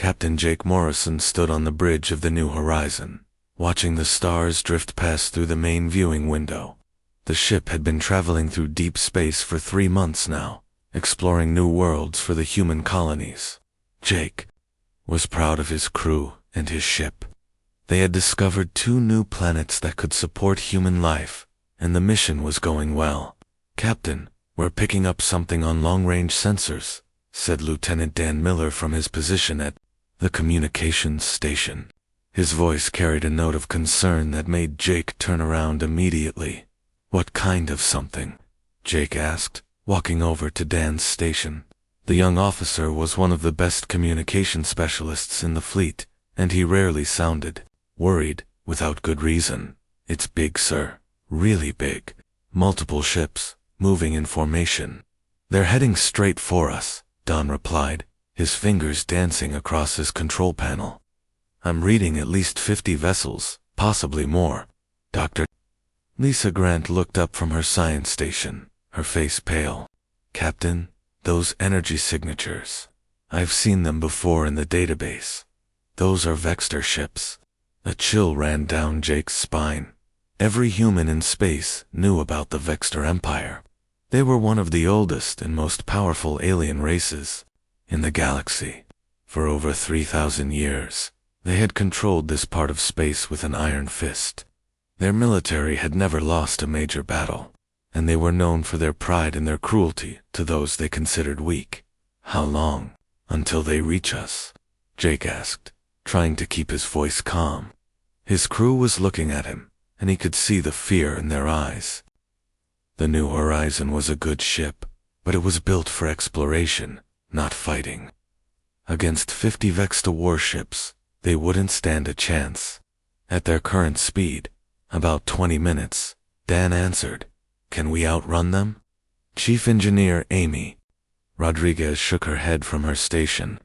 Captain Jake Morrison stood on the bridge of the New Horizon, watching the stars drift past through the main viewing window. The ship had been traveling through deep space for 3 months now, exploring new worlds for the human colonies. Jake was proud of his crew and his ship. They had discovered 2 new planets that could support human life, and the mission was going well. "Captain, we're picking up something on long-range sensors," said Lieutenant Dan Miller from his position at the communications station. His voice carried a note of concern that made Jake turn around immediately. "What kind of something?" Jake asked, walking over to Dan's station. The young officer was one of the best communication specialists in the fleet, and he rarely sounded worried without good reason. "It's big, sir. Really big. Multiple ships, moving in formation. They're heading straight for us," Don replied, his fingers dancing across his control panel. "I'm reading at least 50 vessels, possibly more, Dr. Lisa Grant looked up from her science station, her face pale. "Captain, those energy signatures. I've seen them before in the database. Those are Vexter ships." A chill ran down Jake's spine. Every human in space knew about the Vexter Empire. They were one of the oldest and most powerful alien races in the galaxy. For over 3,000 years, they had controlled this part of space with an iron fist. Their military had never lost a major battle, and they were known for their pride and their cruelty to those they considered weak. "How long until they reach us?" Jake asked, trying to keep his voice calm. His crew was looking at him, and he could see the fear in their eyes. The New Horizon was a good ship, but it was built for exploration, not fighting. Against 50 Vexta warships, they wouldn't stand a chance. At their current speed, about 20 minutes, Dan answered. "Can we outrun them?" Chief Engineer Amy Rodriguez shook her head from her station.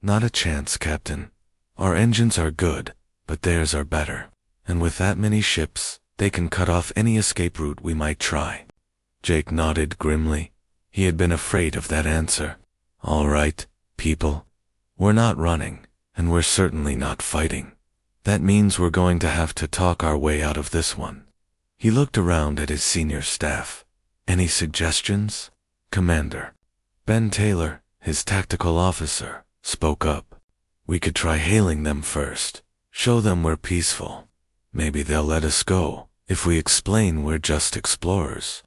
"Not a chance, Captain. Our engines are good, but theirs are better. And with that many ships, they can cut off any escape route we might try." Jake nodded grimly. He had been afraid of that answer. "All right, people. We're not running, and we're certainly not fighting. That means we're going to have to talk our way out of this one." He looked around at his senior staff. "Any suggestions?" Commander Ben Taylor, his tactical officer, spoke up. "We could try hailing them first. Show them we're peaceful. Maybe they'll let us go if we explain we're just explorers."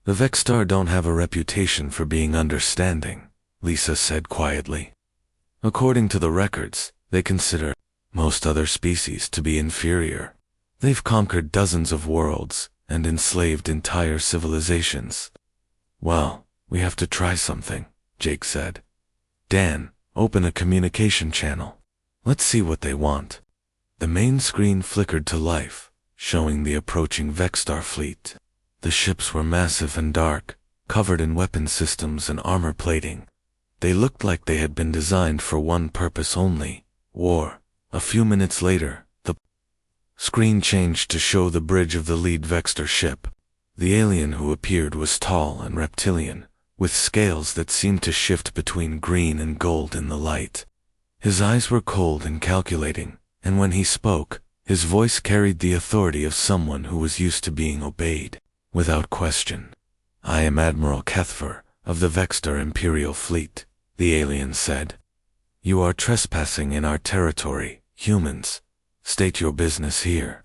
"The Vextar don't have a reputation for being understanding," Lisa said quietly. "According to the records, they consider most other species to be inferior. They've conquered dozens of worlds and enslaved entire civilizations." "Well, we have to try something," Jake said. "Dan, open a communication channel. Let's see what they want." The main screen flickered to life, showing the approaching Vextar fleet. The ships were massive and dark, covered in weapon systems and armor plating. They looked like they had been designed for one purpose only, war. A few minutes later, the screen changed to show the bridge of the lead Vexter ship. The alien who appeared was tall and reptilian, with scales that seemed to shift between green and gold in the light. His eyes were cold and calculating, and when he spoke, his voice carried the authority of someone who was used to being obeyed, without question. "I am Admiral Kethfer of the Vexter Imperial Fleet," the alien said. "You are trespassing in our territory, humans. State your business here."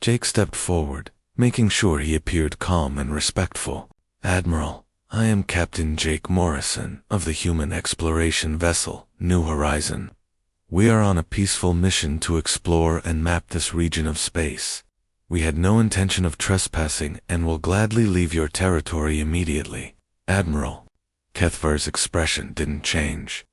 Jake stepped forward, making sure he appeared calm and respectful. "Admiral, I am Captain Jake Morrison of the human exploration vessel, New Horizon. We are on a peaceful mission to explore and map this region of space. We had no intention of trespassing and will gladly leave your territory immediately, Admiral." Kethver's expression didn't change.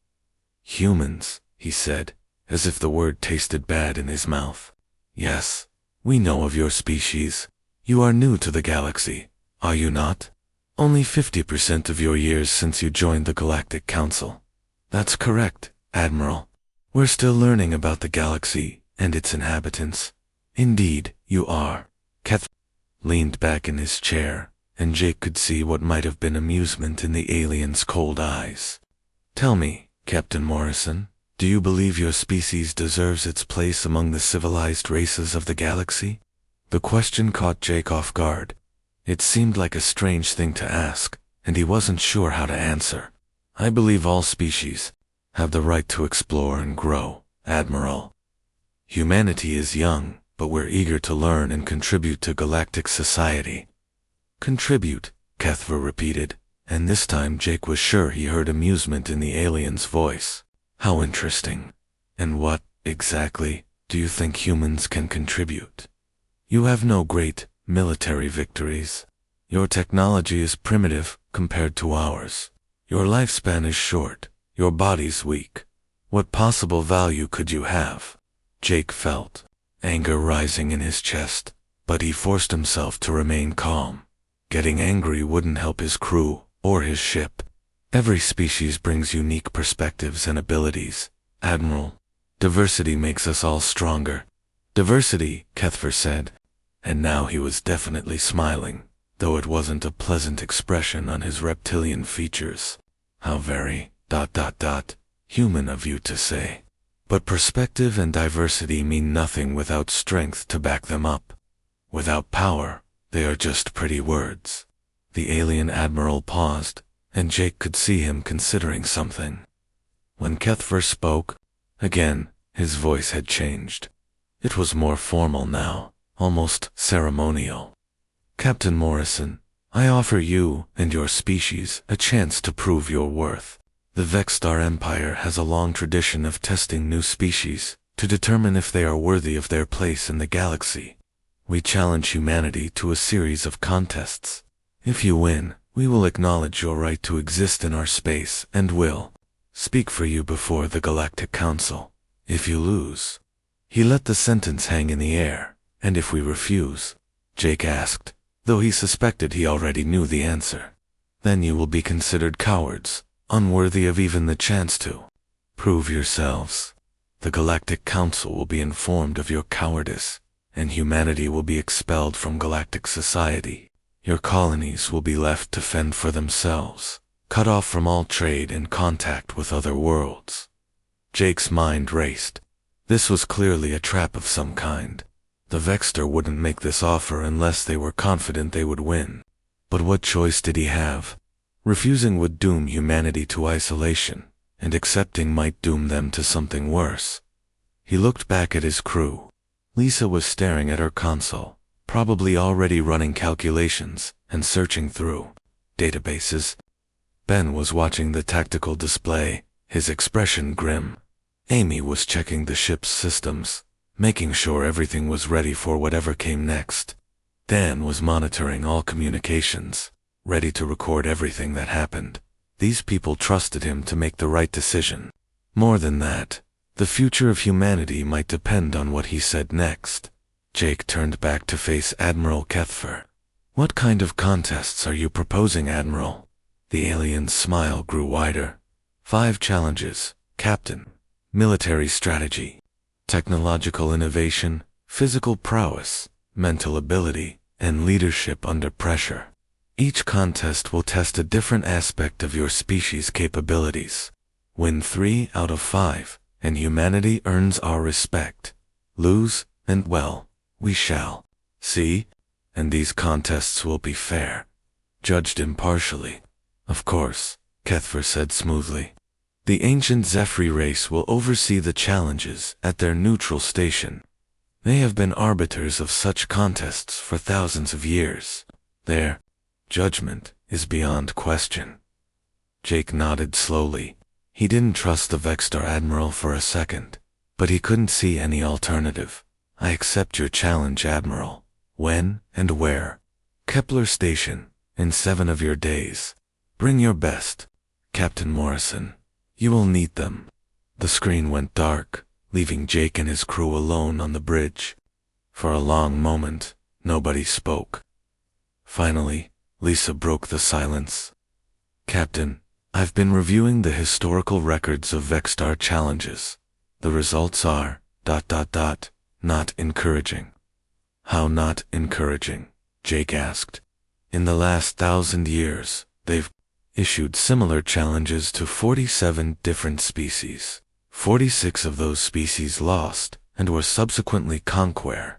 "Humans," he said, as if the word tasted bad in his mouth. "Yes, we know of your species. You are new to the galaxy, are you not? Only 50% of your years since you joined the Galactic Council." "That's correct, Admiral. We're still learning about the galaxy and its inhabitants." "Indeed, you are." Keth leaned back in his chair, and Jake could see what might have been amusement in the alien's cold eyes. "Tell me, Captain Morrison, Do you believe your species deserves its place among the civilized races of the galaxy? The question caught Jake off guard. It seemed like a strange thing to ask, and he wasn't sure how to answer. I believe all species have the right to explore and grow, Admiral. Humanity is young, but we're eager to learn and contribute to galactic society. Contribute, Kethver repeated, and this time Jake was sure he heard amusement in the alien's voice. How interesting. And what, exactly, do you think humans can contribute? You have no great military victories. Your technology is primitive compared to ours. Your lifespan is short. Your body's weak. What possible value could you have? Jake felt anger rising in his chest, but he forced himself to remain calm. Getting angry wouldn't help his crew or his ship. Every species brings unique perspectives and abilities, Admiral. Diversity makes us all stronger. Diversity, Kethver said. And now he was definitely smiling, though it wasn't a pleasant expression on his reptilian features. How very, human of you to say. But perspective and diversity mean nothing without strength to back them up. Without power, they are just pretty words. The alien admiral paused, and Jake could see him considering something. When Kethver spoke, again, his voice had changed. It was more formal now, almost ceremonial. Captain Morrison, I offer you and your species a chance to prove your worth. The Vexstar Empire has a long tradition of testing new species to determine if they are worthy of their place in the galaxy. We challenge humanity to a series of contests. If you win, we will acknowledge your right to exist in our space and will speak for you before the Galactic Council. If you lose, he let the sentence hang in the air. And if we refuse, Jake asked, though he suspected he already knew the answer, then you will be considered cowards, unworthy of even the chance to prove yourselves. The Galactic Council will be informed of your cowardice, and humanity will be expelled from galactic society. Your colonies will be left to fend for themselves, cut off from all trade and contact with other worlds. Jake's mind raced. This was clearly a trap of some kind. The Vexter wouldn't make this offer unless they were confident they would win. But what choice did he have? Refusing would doom humanity to isolation, and accepting might doom them to something worse. He looked back at his crew. Lisa was staring at her console, probably already running calculations and searching through databases. Ben was watching the tactical display, his expression grim. Amy was checking the ship's systems, making sure everything was ready for whatever came next. Dan was monitoring all communications, ready to record everything that happened. These people trusted him to make the right decision. More than that, the future of humanity might depend on what he said next. Jake turned back to face Admiral Kethver. What kind of contests are you proposing, Admiral? The alien's smile grew wider. 5 challenges, Captain. Military strategy, technological innovation, physical prowess, mental ability, and leadership under pressure. Each contest will test a different aspect of your species' capabilities. Win 3 out of 5, and humanity earns our respect. Lose, and well, we shall see, and these contests will be fair, judged impartially. Of course, Kethver said smoothly. The ancient Zephyr race will oversee the challenges at their neutral station. They have been arbiters of such contests for thousands of years. Their judgment is beyond question. Jake nodded slowly. He didn't trust the Vexstar Admiral for a second, but he couldn't see any alternative. I accept your challenge, Admiral. When and where? Kepler Station, in 7 of your days. Bring your best, Captain Morrison. You will need them. The screen went dark, leaving Jake and his crew alone on the bridge. For a long moment, nobody spoke. Finally, Lisa broke the silence. Captain, I've been reviewing the historical records of Vexstar challenges. The results are, not encouraging. How not encouraging? Jake asked. In the last 1,000 years, they've issued similar challenges to 47 different species. 46 of those species lost and were subsequently conquered.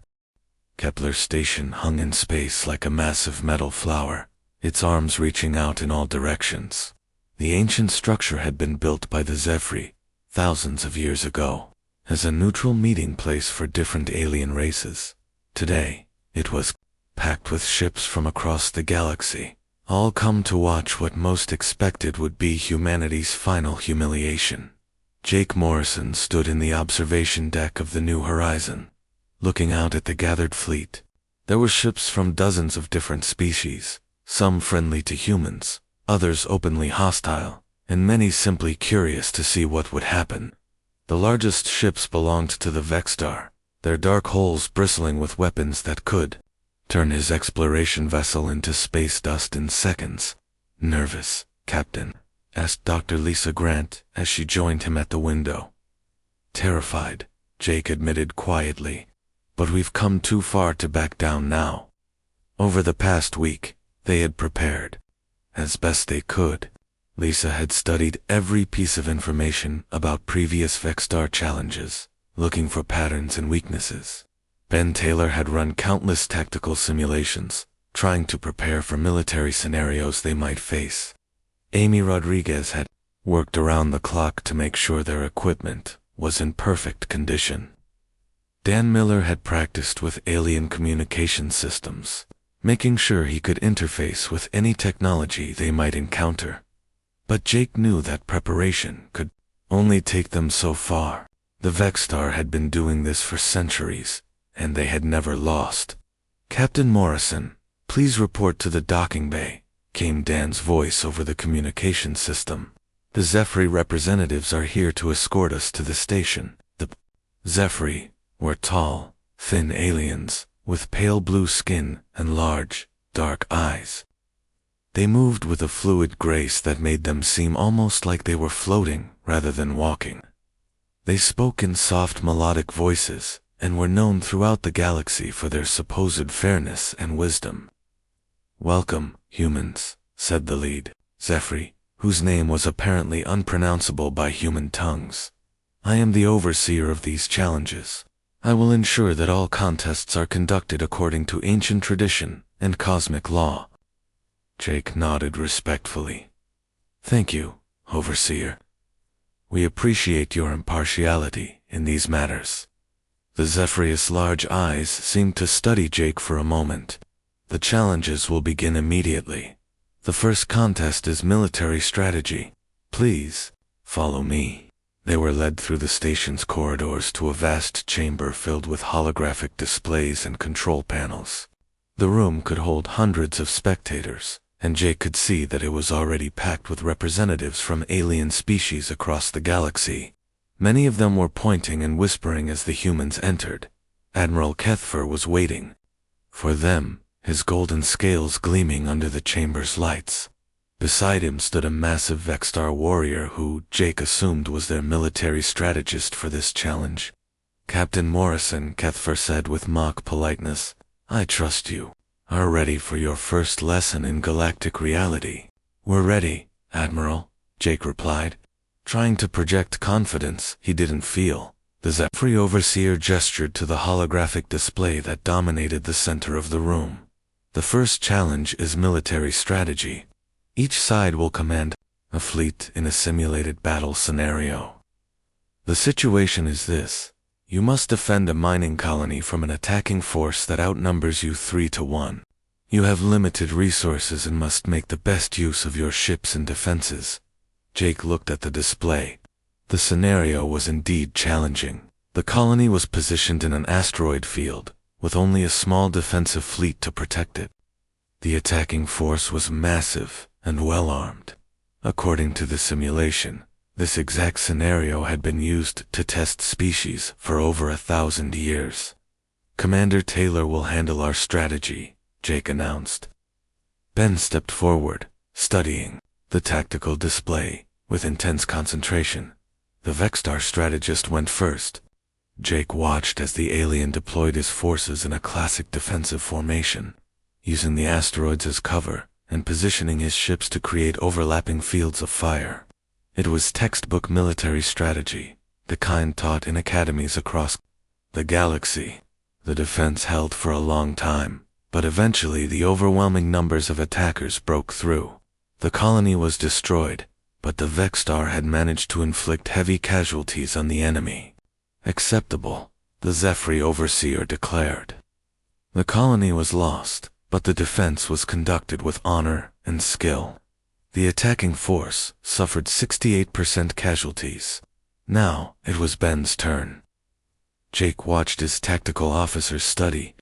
Kepler's station hung in space like a massive metal flower, its arms reaching out in all directions. The ancient structure had been built by the Zephyr thousands of years ago as a neutral meeting place for different alien races. Today, it was packed with ships from across the galaxy, all come to watch what most expected would be humanity's final humiliation. Jake Morrison stood in the observation deck of the New Horizon, looking out at the gathered fleet. There were ships from dozens of different species, some friendly to humans, others openly hostile, and many simply curious to see what would happen. The largest ships belonged to the Vexstar, their dark holes bristling with weapons that could turn his exploration vessel into space dust in seconds. "Nervous, Captain?" asked Dr. Lisa Grant as she joined him at the window. "Terrified," Jake admitted quietly, "but we've come too far to back down now." Over the past week, they had prepared as best they could. Lisa had studied every piece of information about previous Vexstar challenges, looking for patterns and weaknesses. Ben Taylor had run countless tactical simulations, trying to prepare for military scenarios they might face. Amy Rodriguez had worked around the clock to make sure their equipment was in perfect condition. Dan Miller had practiced with alien communication systems, making sure he could interface with any technology they might encounter. But Jake knew that preparation could only take them so far. The Vexstar had been doing this for centuries, and they had never lost. "Captain Morrison, please report to the docking bay," came Dan's voice over the communication system. "The Zephyr representatives are here to escort us to the station." The Zephyr were tall, thin aliens, with pale blue skin and large, dark eyes. They moved with a fluid grace that made them seem almost like they were floating rather than walking. They spoke in soft melodic voices, and were known throughout the galaxy for their supposed fairness and wisdom. "Welcome, humans," said the lead, Zephyr, whose name was apparently unpronounceable by human tongues. "I am the overseer of these challenges. I will ensure that all contests are conducted according to ancient tradition and cosmic law." Jake nodded respectfully. "Thank you, Overseer. We appreciate your impartiality in these matters." The Zephyr's large eyes seemed to study Jake for a moment. "The challenges will begin immediately. The first contest is military strategy. Please, follow me." They were led through the station's corridors to a vast chamber filled with holographic displays and control panels. The room could hold hundreds of spectators, and Jake could see that it was already packed with representatives from alien species across the galaxy. Many of them were pointing and whispering as the humans entered. Admiral Kethfer was waiting for them, his golden scales gleaming under the chamber's lights. Beside him stood a massive Vexstar warrior who Jake assumed was their military strategist for this challenge. "Captain Morrison," Kethfer said with mock politeness, "I trust you are ready for your first lesson in galactic reality." "We're ready, Admiral," Jake replied, trying to project confidence he didn't feel. The Zephyr overseer gestured to the holographic display that dominated the center of the room. "The first challenge is military strategy. Each side will command a fleet in a simulated battle scenario. The situation is this: you must defend a mining colony from an attacking force that outnumbers you 3-1. You have limited resources and must make the best use of your ships and defenses." Jake looked at the display. The scenario was indeed challenging. The colony was positioned in an asteroid field, with only a small defensive fleet to protect it. The attacking force was massive and well-armed. According to the simulation, this exact scenario had been used to test species for over 1,000 years. "Commander Taylor will handle our strategy," Jake announced. Ben stepped forward, studying the tactical display with intense concentration. The Vexstar strategist went first. Jake watched as the alien deployed his forces in a classic defensive formation, using the asteroids as cover and positioning his ships to create overlapping fields of fire. It was textbook military strategy, the kind taught in academies across the galaxy. The defense held for a long time, but eventually the overwhelming numbers of attackers broke through. The colony was destroyed, but the Vexstar had managed to inflict heavy casualties on the enemy. Acceptable, the Zephyr Overseer declared. The colony was lost, but the defense was conducted with honor and skill. The attacking force suffered 68% casualties. Now it was Ben's turn. Jake watched his tactical officers study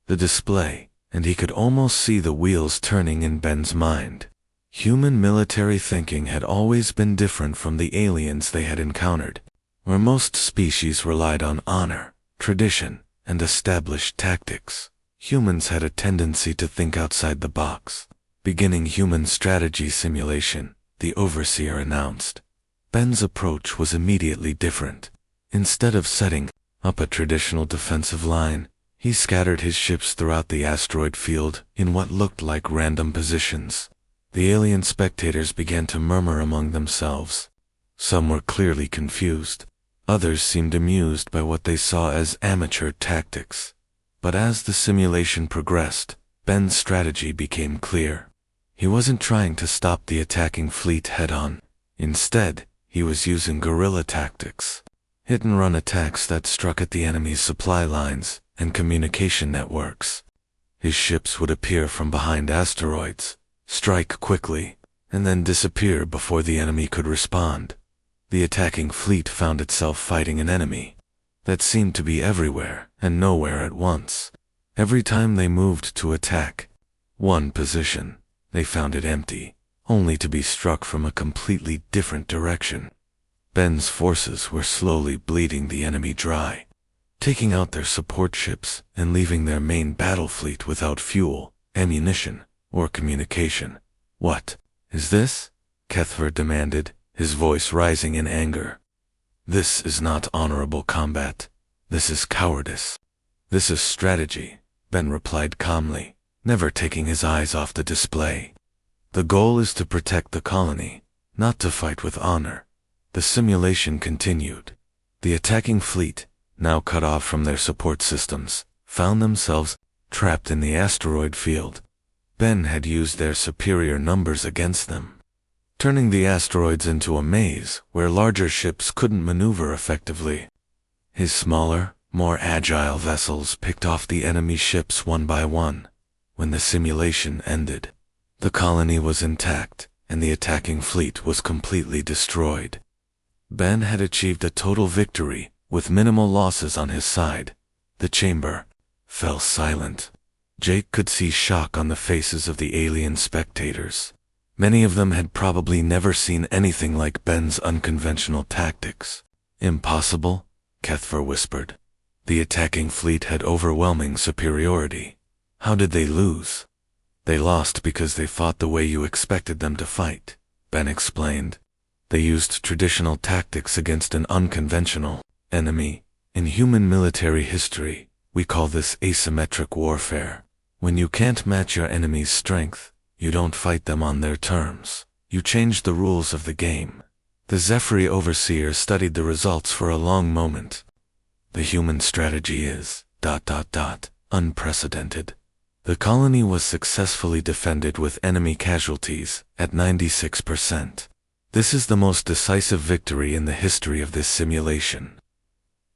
the display, and he could almost see the wheels turning in Ben's mind. Human military thinking had always been different from the aliens they had encountered, where most species relied on honor, tradition, and established tactics. Humans had a tendency to think outside the box. Beginning human strategy simulation, the Overseer announced. Ben's approach was immediately different. Instead of setting up a traditional defensive line, he scattered his ships throughout the asteroid field in what looked like random positions. The alien spectators began to murmur among themselves. Some were clearly confused. Others seemed amused by what they saw as amateur tactics. But as the simulation progressed, Ben's strategy became clear. He wasn't trying to stop the attacking fleet head-on. Instead, he was using guerrilla tactics. Hit-and-run attacks that struck at the enemy's supply lines and communication networks. His ships would appear from behind asteroids, strike quickly, and then disappear before the enemy could respond. The attacking fleet found itself fighting an enemy that seemed to be everywhere and nowhere at once. Every time they moved to attack one position, they found it empty, only to be struck from a completely different direction. Ben's forces were slowly bleeding the enemy dry, taking out their support ships and leaving their main battle fleet without fuel, ammunition, or communication. "What is this?" Kethver demanded, his voice rising in anger. "This is not honorable combat. This is cowardice. This is strategy," Ben replied calmly, never taking his eyes off the display. "The goal is to protect the colony, not to fight with honor." The simulation continued. The attacking fleet, now cut off from their support systems, found themselves trapped in the asteroid field. Ben had used their superior numbers against them, turning the asteroids into a maze where larger ships couldn't maneuver effectively. His smaller, more agile vessels picked off the enemy ships one by one. When the simulation ended, the colony was intact, and the attacking fleet was completely destroyed. Ben had achieved a total victory, with minimal losses on his side. The chamber fell silent. Jake could see shock on the faces of the alien spectators. Many of them had probably never seen anything like Ben's unconventional tactics. "Impossible," Kethver whispered. "The attacking fleet had overwhelming superiority. How did they lose?" "They lost because they fought the way you expected them to fight," Ben explained. "They used traditional tactics against an unconventional enemy. In human military history, we call this asymmetric warfare. When you can't match your enemy's strength, you don't fight them on their terms. You change the rules of the game." The Zephyr Overseer studied the results for a long moment. "The human strategy is ... unprecedented." The colony was successfully defended with enemy casualties at 96%. This is the most decisive victory in the history of this simulation.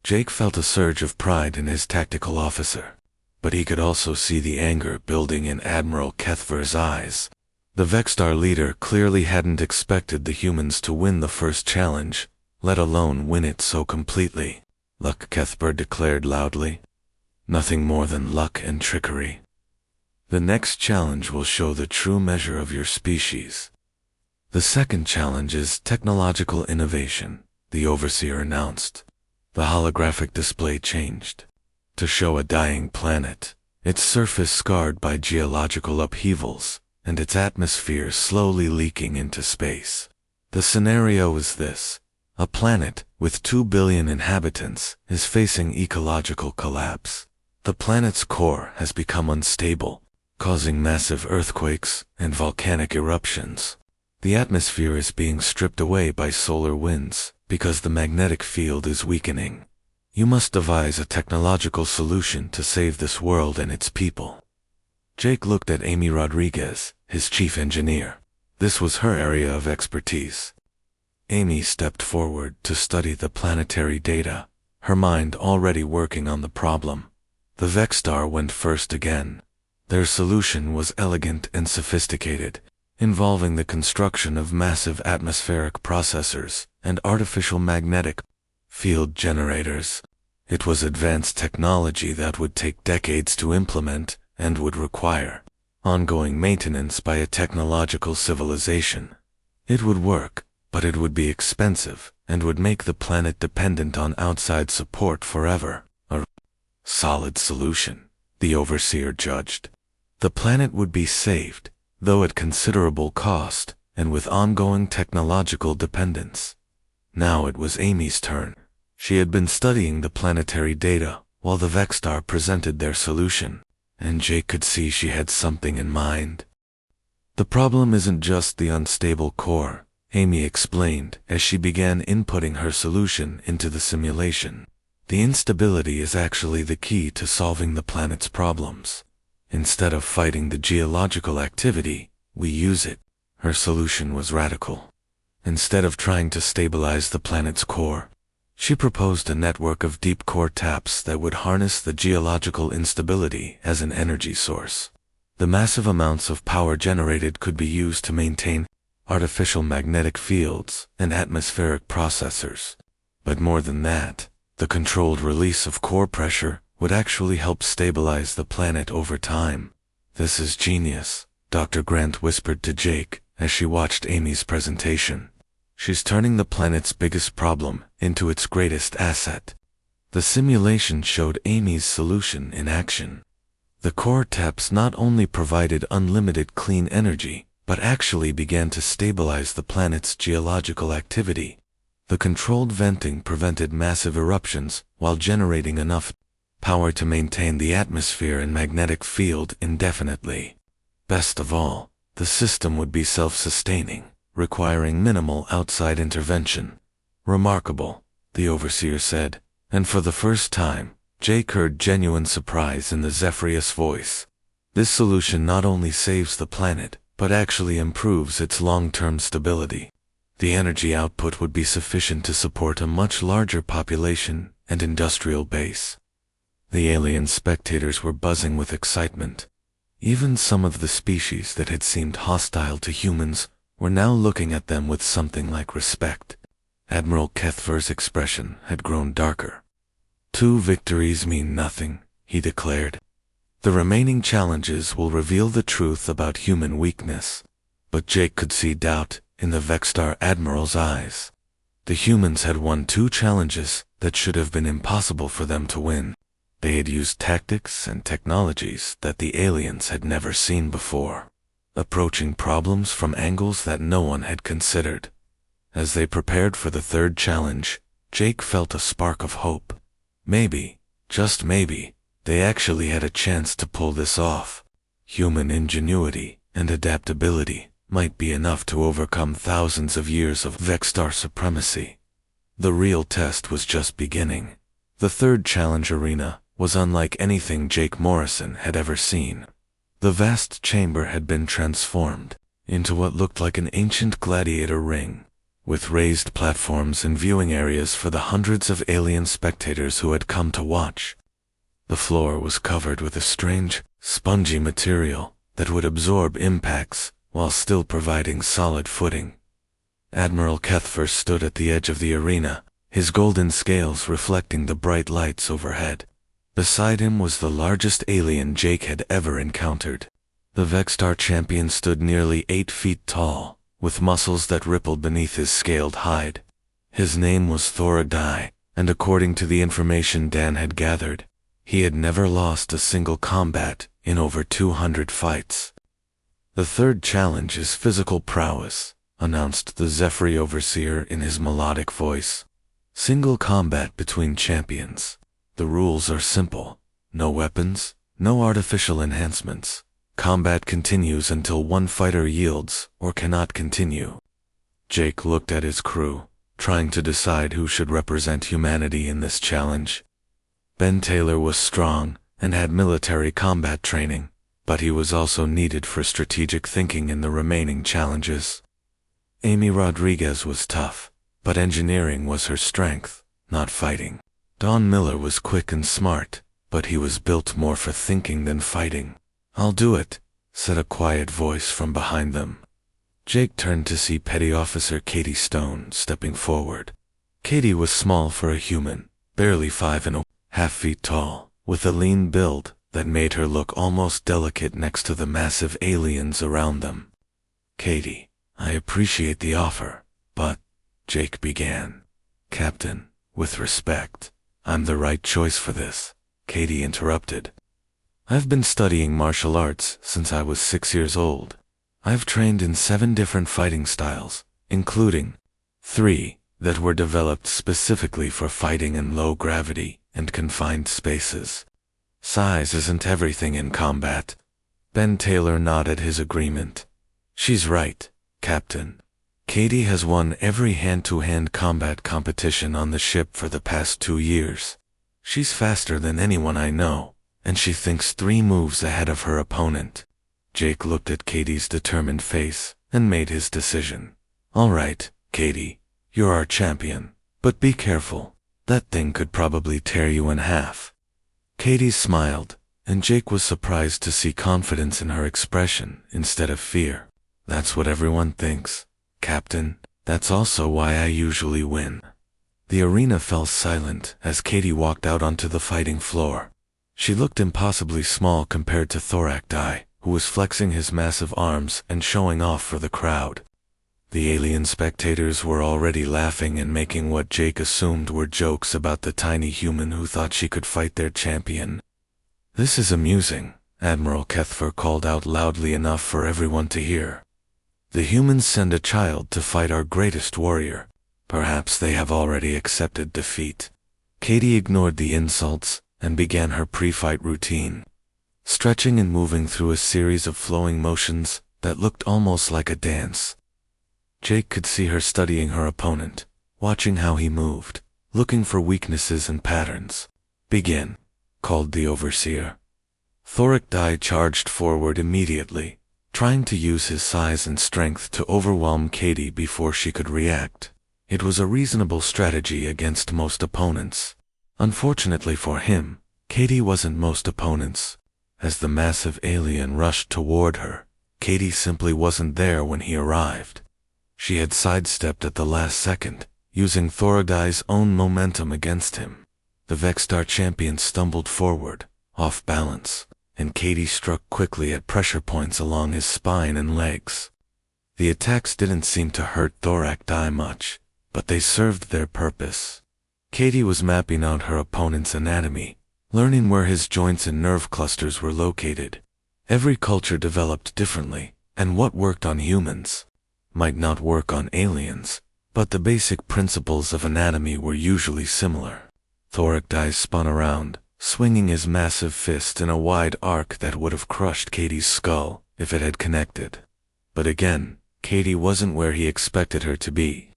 Jake felt a surge of pride in his tactical officer, but he could also see the anger building in Admiral Kethver's eyes. The Vexstar leader clearly hadn't expected the humans to win the first challenge, let alone win it so completely. "Luck," Kethver declared loudly. "Nothing more than luck and trickery. The next challenge will show the true measure of your species." "The second challenge is technological innovation," the Overseer announced. The holographic display changed to show a dying planet, its surface scarred by geological upheavals, and its atmosphere slowly leaking into space. The scenario is this: a planet with 2 billion inhabitants is facing ecological collapse. The planet's core has become unstable, causing massive earthquakes and volcanic eruptions. The atmosphere is being stripped away by solar winds because the magnetic field is weakening. You must devise a technological solution to save this world and its people. Jake looked at Amy Rodriguez, his chief engineer. This was her area of expertise. Amy stepped forward to study the planetary data, her mind already working on the problem. The Vexstar went first again. Their solution was elegant and sophisticated, involving the construction of massive atmospheric processors and artificial magnetic field generators. It was advanced technology that would take decades to implement and would require ongoing maintenance by a technological civilization. It would work, but it would be expensive and would make the planet dependent on outside support forever. A solid solution, the overseer judged. The planet would be saved, though at considerable cost and with ongoing technological dependence. Now it was Amy's turn. She had been studying the planetary data while the Vexstar presented their solution, and Jake could see she had something in mind. The problem isn't just the unstable core, Amy explained as she began inputting her solution into the simulation. The instability is actually the key to solving the planet's problems. Instead of fighting the geological activity, we use it. Her solution was radical. Instead of trying to stabilize the planet's core, she proposed a network of deep core taps that would harness the geological instability as an energy source. The massive amounts of power generated could be used to maintain artificial magnetic fields and atmospheric processors. But more than that, the controlled release of core pressure would actually help stabilize the planet over time. This is genius, Dr. Grant whispered to Jake as she watched Amy's presentation. She's turning the planet's biggest problem into its greatest asset. The simulation showed Amy's solution in action. The core taps not only provided unlimited clean energy, but actually began to stabilize the planet's geological activity. The controlled venting prevented massive eruptions while generating enough power to maintain the atmosphere and magnetic field indefinitely. Best of all, the system would be self-sustaining, requiring minimal outside intervention. Remarkable, the overseer said, and for the first time, Jake heard genuine surprise in the Zephyrius voice. This solution not only saves the planet, but actually improves its long-term stability. The energy output would be sufficient to support a much larger population and industrial base. The alien spectators were buzzing with excitement. Even some of the species that had seemed hostile to humans were now looking at them with something like respect. Admiral Kethver's expression had grown darker. 2 victories mean nothing, he declared. The remaining challenges will reveal the truth about human weakness. But Jake could see doubt in the Vexstar Admiral's eyes. The humans had won 2 challenges that should have been impossible for them to win. They had used tactics and technologies that the aliens had never seen before, approaching problems from angles that no one had considered. As they prepared for the 3rd challenge, Jake felt a spark of hope. Maybe, just maybe, they actually had a chance to pull this off. Human ingenuity and adaptability might be enough to overcome thousands of years of Vexstar supremacy. The real test was just beginning. The 3rd challenge arena was unlike anything Jake Morrison had ever seen. The vast chamber had been transformed into what looked like an ancient gladiator ring, with raised platforms and viewing areas for the hundreds of alien spectators who had come to watch. The floor was covered with a strange, spongy material that would absorb impacts while still providing solid footing. Admiral Kethver stood at the edge of the arena, his golden scales reflecting the bright lights overhead. Beside him was the largest alien Jake had ever encountered. The Vexstar champion stood nearly 8 feet tall, with muscles that rippled beneath his scaled hide. His name was Thoradai, and according to the information Dan had gathered, he had never lost a single combat in over 200 fights. The 3rd challenge is physical prowess, announced the Zephyr overseer in his melodic voice. Single combat between champions. The rules are simple. No weapons, no artificial enhancements, Combat continues until one fighter yields or cannot continue. Jake looked at his crew, trying to decide who should represent humanity in this challenge. Ben Taylor was strong and had military combat training, but he was also needed for strategic thinking in the remaining challenges. Amy Rodriguez was tough, but engineering was her strength, not fighting. Don Miller was quick and smart, but he was built more for thinking than fighting. "I'll do it," said a quiet voice from behind them. Jake turned to see Petty Officer Katie Stone stepping forward. Katie was small for a human, barely 5.5 feet tall, with a lean build that made her look almost delicate next to the massive aliens around them. "Katie, I appreciate the offer, but," Jake began. "Captain, with respect, I'm the right choice for this," Katie interrupted. "I've been studying martial arts since I was 6 years old. I've trained in 7 different fighting styles, including 3 that were developed specifically for fighting in low gravity and confined spaces. Size isn't everything in combat." Ben Taylor nodded his agreement. "She's right, Captain. Katie has won every hand-to-hand combat competition on the ship for the past 2 years. She's faster than anyone I know, and she thinks 3 moves ahead of her opponent." Jake looked at Katie's determined face and made his decision. "All right, Katie, you're our champion, but be careful. That thing could probably tear you in half." Katie smiled, and Jake was surprised to see confidence in her expression instead of fear. "That's what everyone thinks, Captain. That's also why I usually win." The arena fell silent as Katie walked out onto the fighting floor. She looked impossibly small compared to Thorakdai, who was flexing his massive arms and showing off for the crowd. The alien spectators were already laughing and making what Jake assumed were jokes about the tiny human who thought she could fight their champion. "This is amusing," Admiral Kethfer called out loudly enough for everyone to hear. "The humans send a child to fight our greatest warrior. Perhaps they have already accepted defeat." Katie ignored the insults and began her pre-fight routine, stretching and moving through a series of flowing motions that looked almost like a dance. Jake could see her studying her opponent, watching how he moved, looking for weaknesses and patterns. "Begin," called the overseer. Thorakdai charged forward immediately, trying to use his size and strength to overwhelm Katie before she could react. It was a reasonable strategy against most opponents. Unfortunately for him, Katie wasn't most opponents. As the massive alien rushed toward her, Katie simply wasn't there when he arrived. She had sidestepped at the last second, using Thorakdai's own momentum against him. The Vexstar champion stumbled forward, off balance, and Katie struck quickly at pressure points along his spine and legs. The attacks didn't seem to hurt Thorakdai much, but they served their purpose. Katie was mapping out her opponent's anatomy, learning where his joints and nerve clusters were located. Every culture developed differently, and what worked on humans might not work on aliens, but the basic principles of anatomy were usually similar. Thorakdai spun around, swinging his massive fist in a wide arc that would have crushed Katie's skull if it had connected. But again, Katie wasn't where he expected her to be.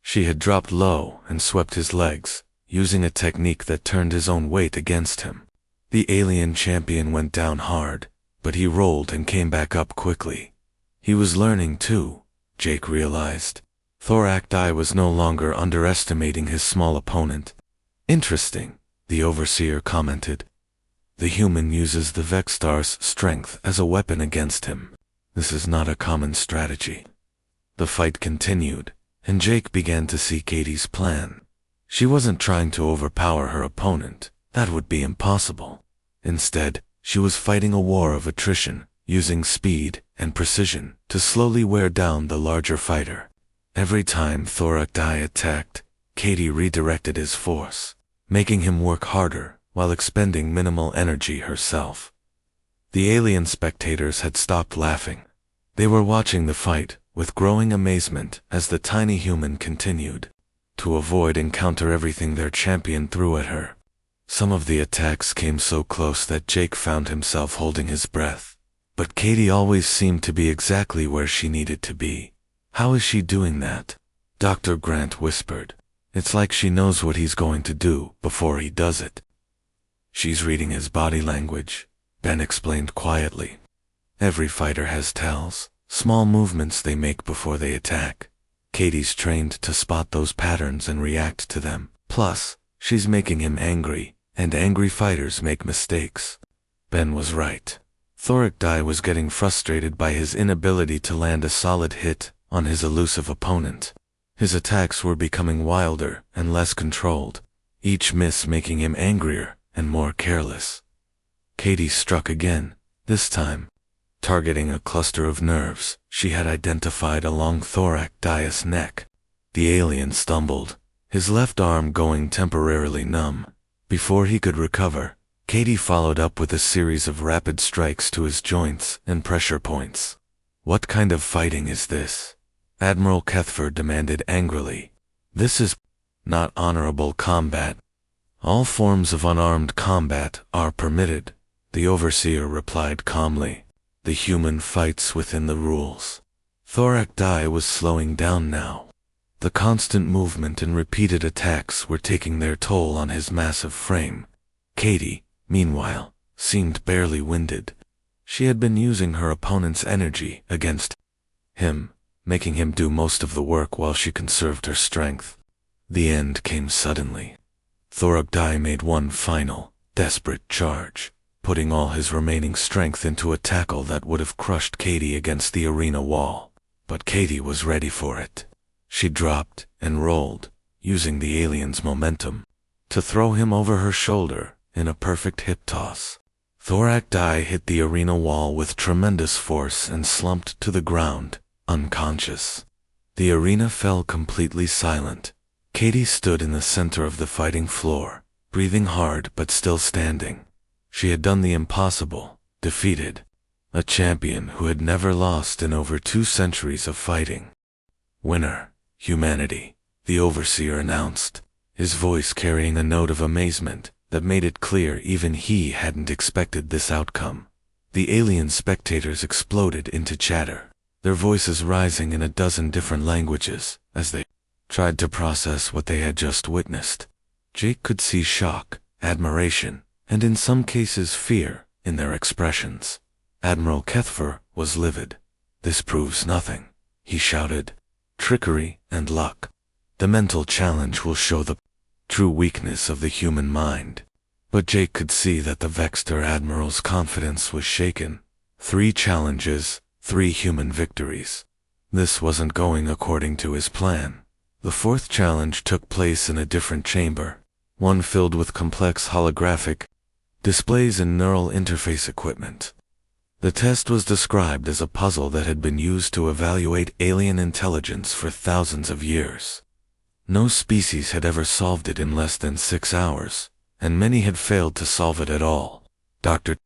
She had dropped low and swept his legs, using a technique that turned his own weight against him. The alien champion went down hard, but he rolled and came back up quickly. He was learning too, Jake realized. Thorakdai was no longer underestimating his small opponent. "Interesting," the overseer commented. "The human uses the Vexstar's strength as a weapon against him. This is not a common strategy." The fight continued, and Jake began to see Katie's plan. She wasn't trying to overpower her opponent. That would be impossible. Instead, she was fighting a war of attrition, using speed and precision to slowly wear down the larger fighter. Every time Thorakdai attacked, Katie redirected his force, making him work harder while expending minimal energy herself. The alien spectators had stopped laughing. They were watching the fight with growing amazement as the tiny human continued to avoid and counter everything their champion threw at her. Some of the attacks came so close that Jake found himself holding his breath. But Katie always seemed to be exactly where she needed to be. How is she doing that? Dr. Grant whispered. It's like she knows what he's going to do before he does it. She's reading his body language, Ben explained quietly. Every fighter has tells, small movements they make before they attack. Katie's trained to spot those patterns and react to them. Plus, she's making him angry, and angry fighters make mistakes. Ben was right. Thorak Dai was getting frustrated by his inability to land a solid hit on his elusive opponent. His attacks were becoming wilder and less controlled, each miss making him angrier and more careless. Katie struck again, this time targeting a cluster of nerves she had identified along Thorak Dai's neck. The alien stumbled, his left arm going temporarily numb. Before he could recover, Katie followed up with a series of rapid strikes to his joints and pressure points. What kind of fighting is this? Admiral Kethfer demanded angrily. This is not honorable combat. All forms of unarmed combat are permitted, the overseer replied calmly. The human fights within the rules. Thorak Dai was slowing down now. The constant movement and repeated attacks were taking their toll on his massive frame. Katie, meanwhile, seemed barely winded. She had been using her opponent's energy against him, making him do most of the work while she conserved her strength. The end came suddenly. Thorak Dai made one final, desperate charge, putting all his remaining strength into a tackle that would have crushed Katie against the arena wall. But Katie was ready for it. She dropped and rolled, using the alien's momentum to throw him over her shoulder in a perfect hip toss. Thorak Dai hit the arena wall with tremendous force and slumped to the ground, unconscious. The arena fell completely silent. Katie stood in the center of the fighting floor, breathing hard but still standing. She had done the impossible, defeated a champion who had never lost in over 2 centuries of fighting. Winner, humanity, the overseer announced, his voice carrying a note of amazement that made it clear even he hadn't expected this outcome. The alien spectators exploded into chatter, their voices rising in a dozen different languages as they tried to process what they had just witnessed. Jake could see shock, admiration, and in some cases fear in their expressions. Admiral Kethfer was livid. This proves nothing, he shouted. Trickery and luck. The mental challenge will show the true weakness of the human mind. But Jake could see that the Vexter Admiral's confidence was shaken. 3 challenges, 3 human victories. This wasn't going according to his plan. The 4th challenge took place in a different chamber, one filled with complex holographic displays and neural interface equipment. The test was described as a puzzle that had been used to evaluate alien intelligence for thousands of years. No species had ever solved it in less than 6 hours, and many had failed to solve it at all. Dr.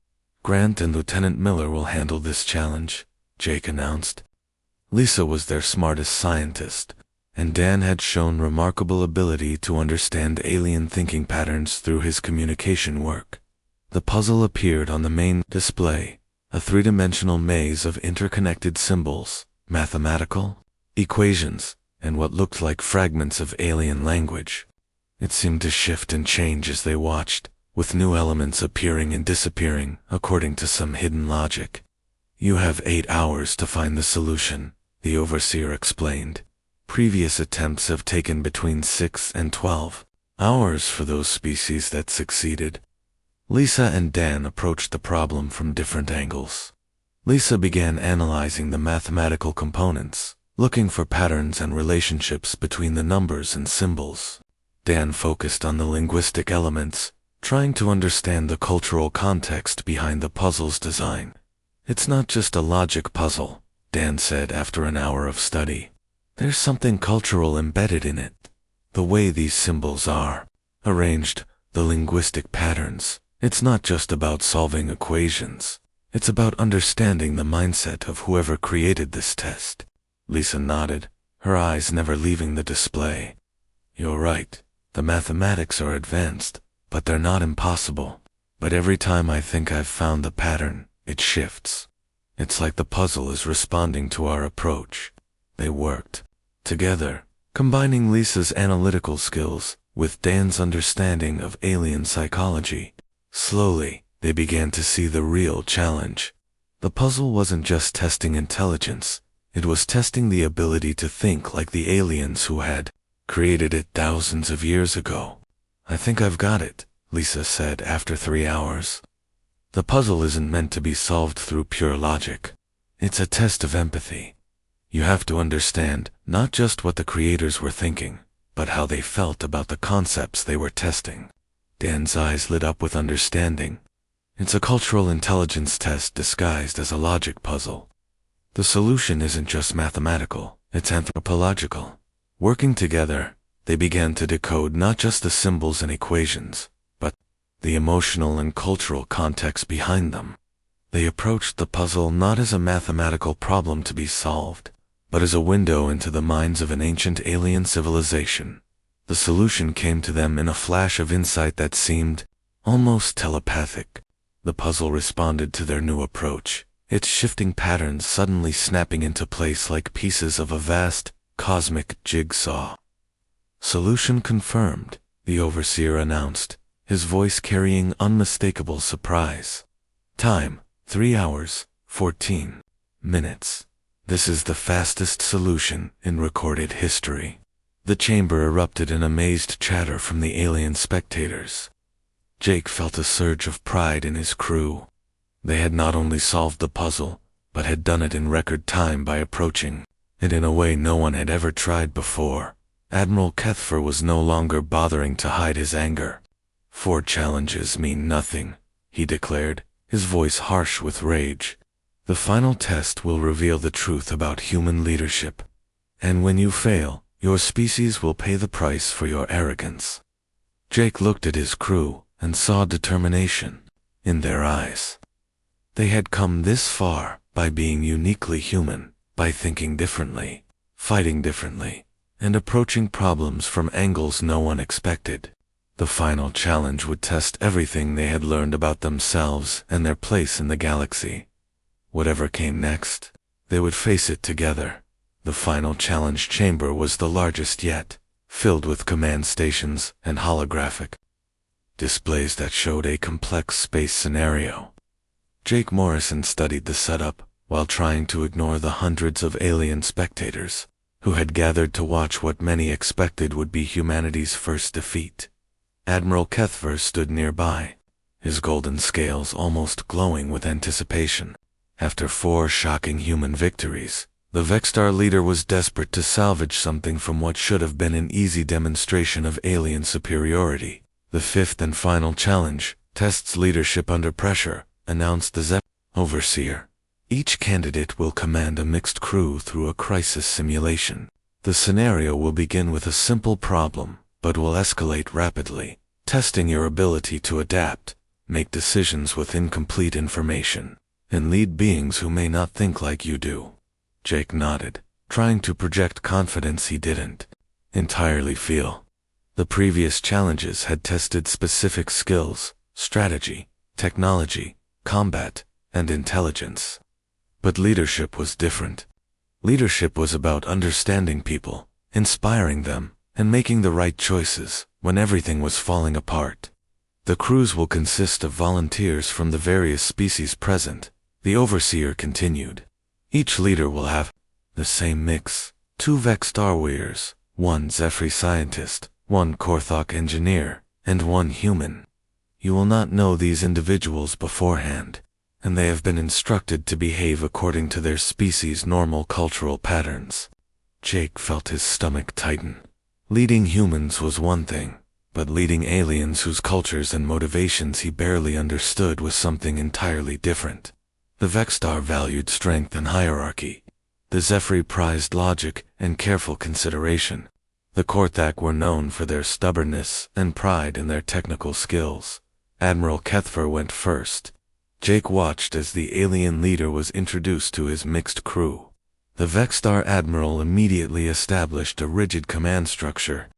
Grant and Lieutenant Miller will handle this challenge, Jake announced. Lisa was their smartest scientist, and Dan had shown remarkable ability to understand alien thinking patterns through his communication work. The puzzle appeared on the main display, a 3-dimensional maze of interconnected symbols, mathematical equations, and what looked like fragments of alien language. It seemed to shift and change as they watched, with new elements appearing and disappearing according to some hidden logic. You have 8 hours to find the solution, the overseer explained. Previous attempts have taken between 6 and 12 hours for those species that succeeded. Lisa and Dan approached the problem from different angles. Lisa began analyzing the mathematical components, looking for patterns and relationships between the numbers and symbols. Dan focused on the linguistic elements, trying to understand the cultural context behind the puzzle's design. It's not just a logic puzzle, Dan said after an hour of study. There's something cultural embedded in it. The way these symbols are arranged, the linguistic patterns. It's not just about solving equations. It's about understanding the mindset of whoever created this test. Lisa nodded, her eyes never leaving the display. You're right. The mathematics are advanced, but they're not impossible. But every time I think I've found the pattern, it shifts. It's like the puzzle is responding to our approach. They worked together, combining Lisa's analytical skills with Dan's understanding of alien psychology. Slowly, they began to see the real challenge. The puzzle wasn't just testing intelligence, it was testing the ability to think like the aliens who had created it thousands of years ago. "I think I've got it," Lisa said after 3 hours. The puzzle isn't meant to be solved through pure logic. It's a test of empathy. You have to understand not just what the creators were thinking, but how they felt about the concepts they were testing. Dan's eyes lit up with understanding. It's a cultural intelligence test disguised as a logic puzzle. The solution isn't just mathematical, it's anthropological. Working together, they began to decode not just the symbols and equations, but the emotional and cultural context behind them. They approached the puzzle not as a mathematical problem to be solved, but as a window into the minds of an ancient alien civilization. The solution came to them in a flash of insight that seemed almost telepathic. The puzzle responded to their new approach, its shifting patterns suddenly snapping into place like pieces of a vast, cosmic jigsaw. "Solution confirmed," the overseer announced, his voice carrying unmistakable surprise. "Time, 3 hours, 14 minutes. This is the fastest solution in recorded history." The chamber erupted in amazed chatter from the alien spectators. Jake felt a surge of pride in his crew. They had not only solved the puzzle, but had done it in record time by approaching it in a way no one had ever tried before. Admiral Kethfer was no longer bothering to hide his anger. "4 challenges mean nothing," he declared, his voice harsh with rage. "The final test will reveal the truth about human leadership. And when you fail, your species will pay the price for your arrogance." Jake looked at his crew and saw determination in their eyes. They had come this far by being uniquely human, by thinking differently, fighting differently, and approaching problems from angles no one expected. The final challenge would test everything they had learned about themselves and their place in the galaxy. Whatever came next, they would face it together. The final challenge chamber was the largest yet, filled with command stations and holographic displays that showed a complex space scenario. Jake Morrison studied the setup while trying to ignore the hundreds of alien spectators who had gathered to watch what many expected would be humanity's first defeat. Admiral Kethver stood nearby, his golden scales almost glowing with anticipation. After 4 shocking human victories, the Vexstar leader was desperate to salvage something from what should have been an easy demonstration of alien superiority. "The 5th and final challenge tests leadership under pressure," announced the ZEP overseer. "Each candidate will command a mixed crew through a crisis simulation. The scenario will begin with a simple problem, but will escalate rapidly, testing your ability to adapt, make decisions with incomplete information, and lead beings who may not think like you do." Jake nodded, trying to project confidence he didn't entirely feel. The previous challenges had tested specific skills, strategy, technology, combat, and intelligence. But leadership was different. Leadership was about understanding people, inspiring them, and making the right choices when everything was falling apart. "The crews will consist of volunteers from the various species present," the overseer continued. "Each leader will have the same mix: 2 Vexstar warriors, 1 Zephyr scientist, 1 Korthok engineer, and 1 human. You will not know these individuals beforehand, and they have been instructed to behave according to their species' normal cultural patterns." Jake felt his stomach tighten. Leading humans was one thing, but leading aliens whose cultures and motivations he barely understood was something entirely different. The Vexstar valued strength and hierarchy. The Zephyr prized logic and careful consideration. The Korthak were known for their stubbornness and pride in their technical skills. Admiral Kethver went first. Jake watched as the alien leader was introduced to his mixed crew. The Vexstar Admiral immediately established a rigid command structure,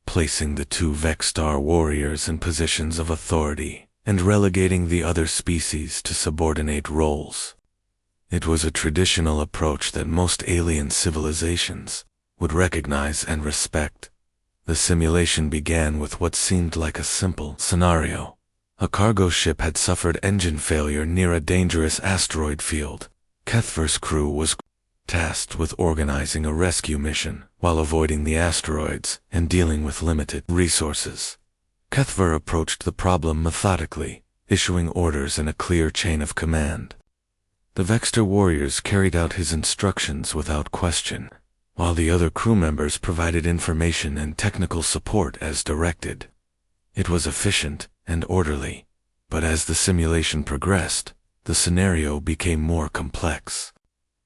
placing the 2 Vexstar warriors in positions of authority and relegating the other species to subordinate roles. It was a traditional approach that most alien civilizations would recognize and respect. The simulation began with what seemed like a simple scenario. A cargo ship had suffered engine failure near a dangerous asteroid field. Kethver's crew was tasked with organizing a rescue mission while avoiding the asteroids and dealing with limited resources. Kethver approached the problem methodically, issuing orders in a clear chain of command. The Vexter warriors carried out his instructions without question, while the other crew members provided information and technical support as directed. It was efficient and orderly, but as the simulation progressed, the scenario became more complex.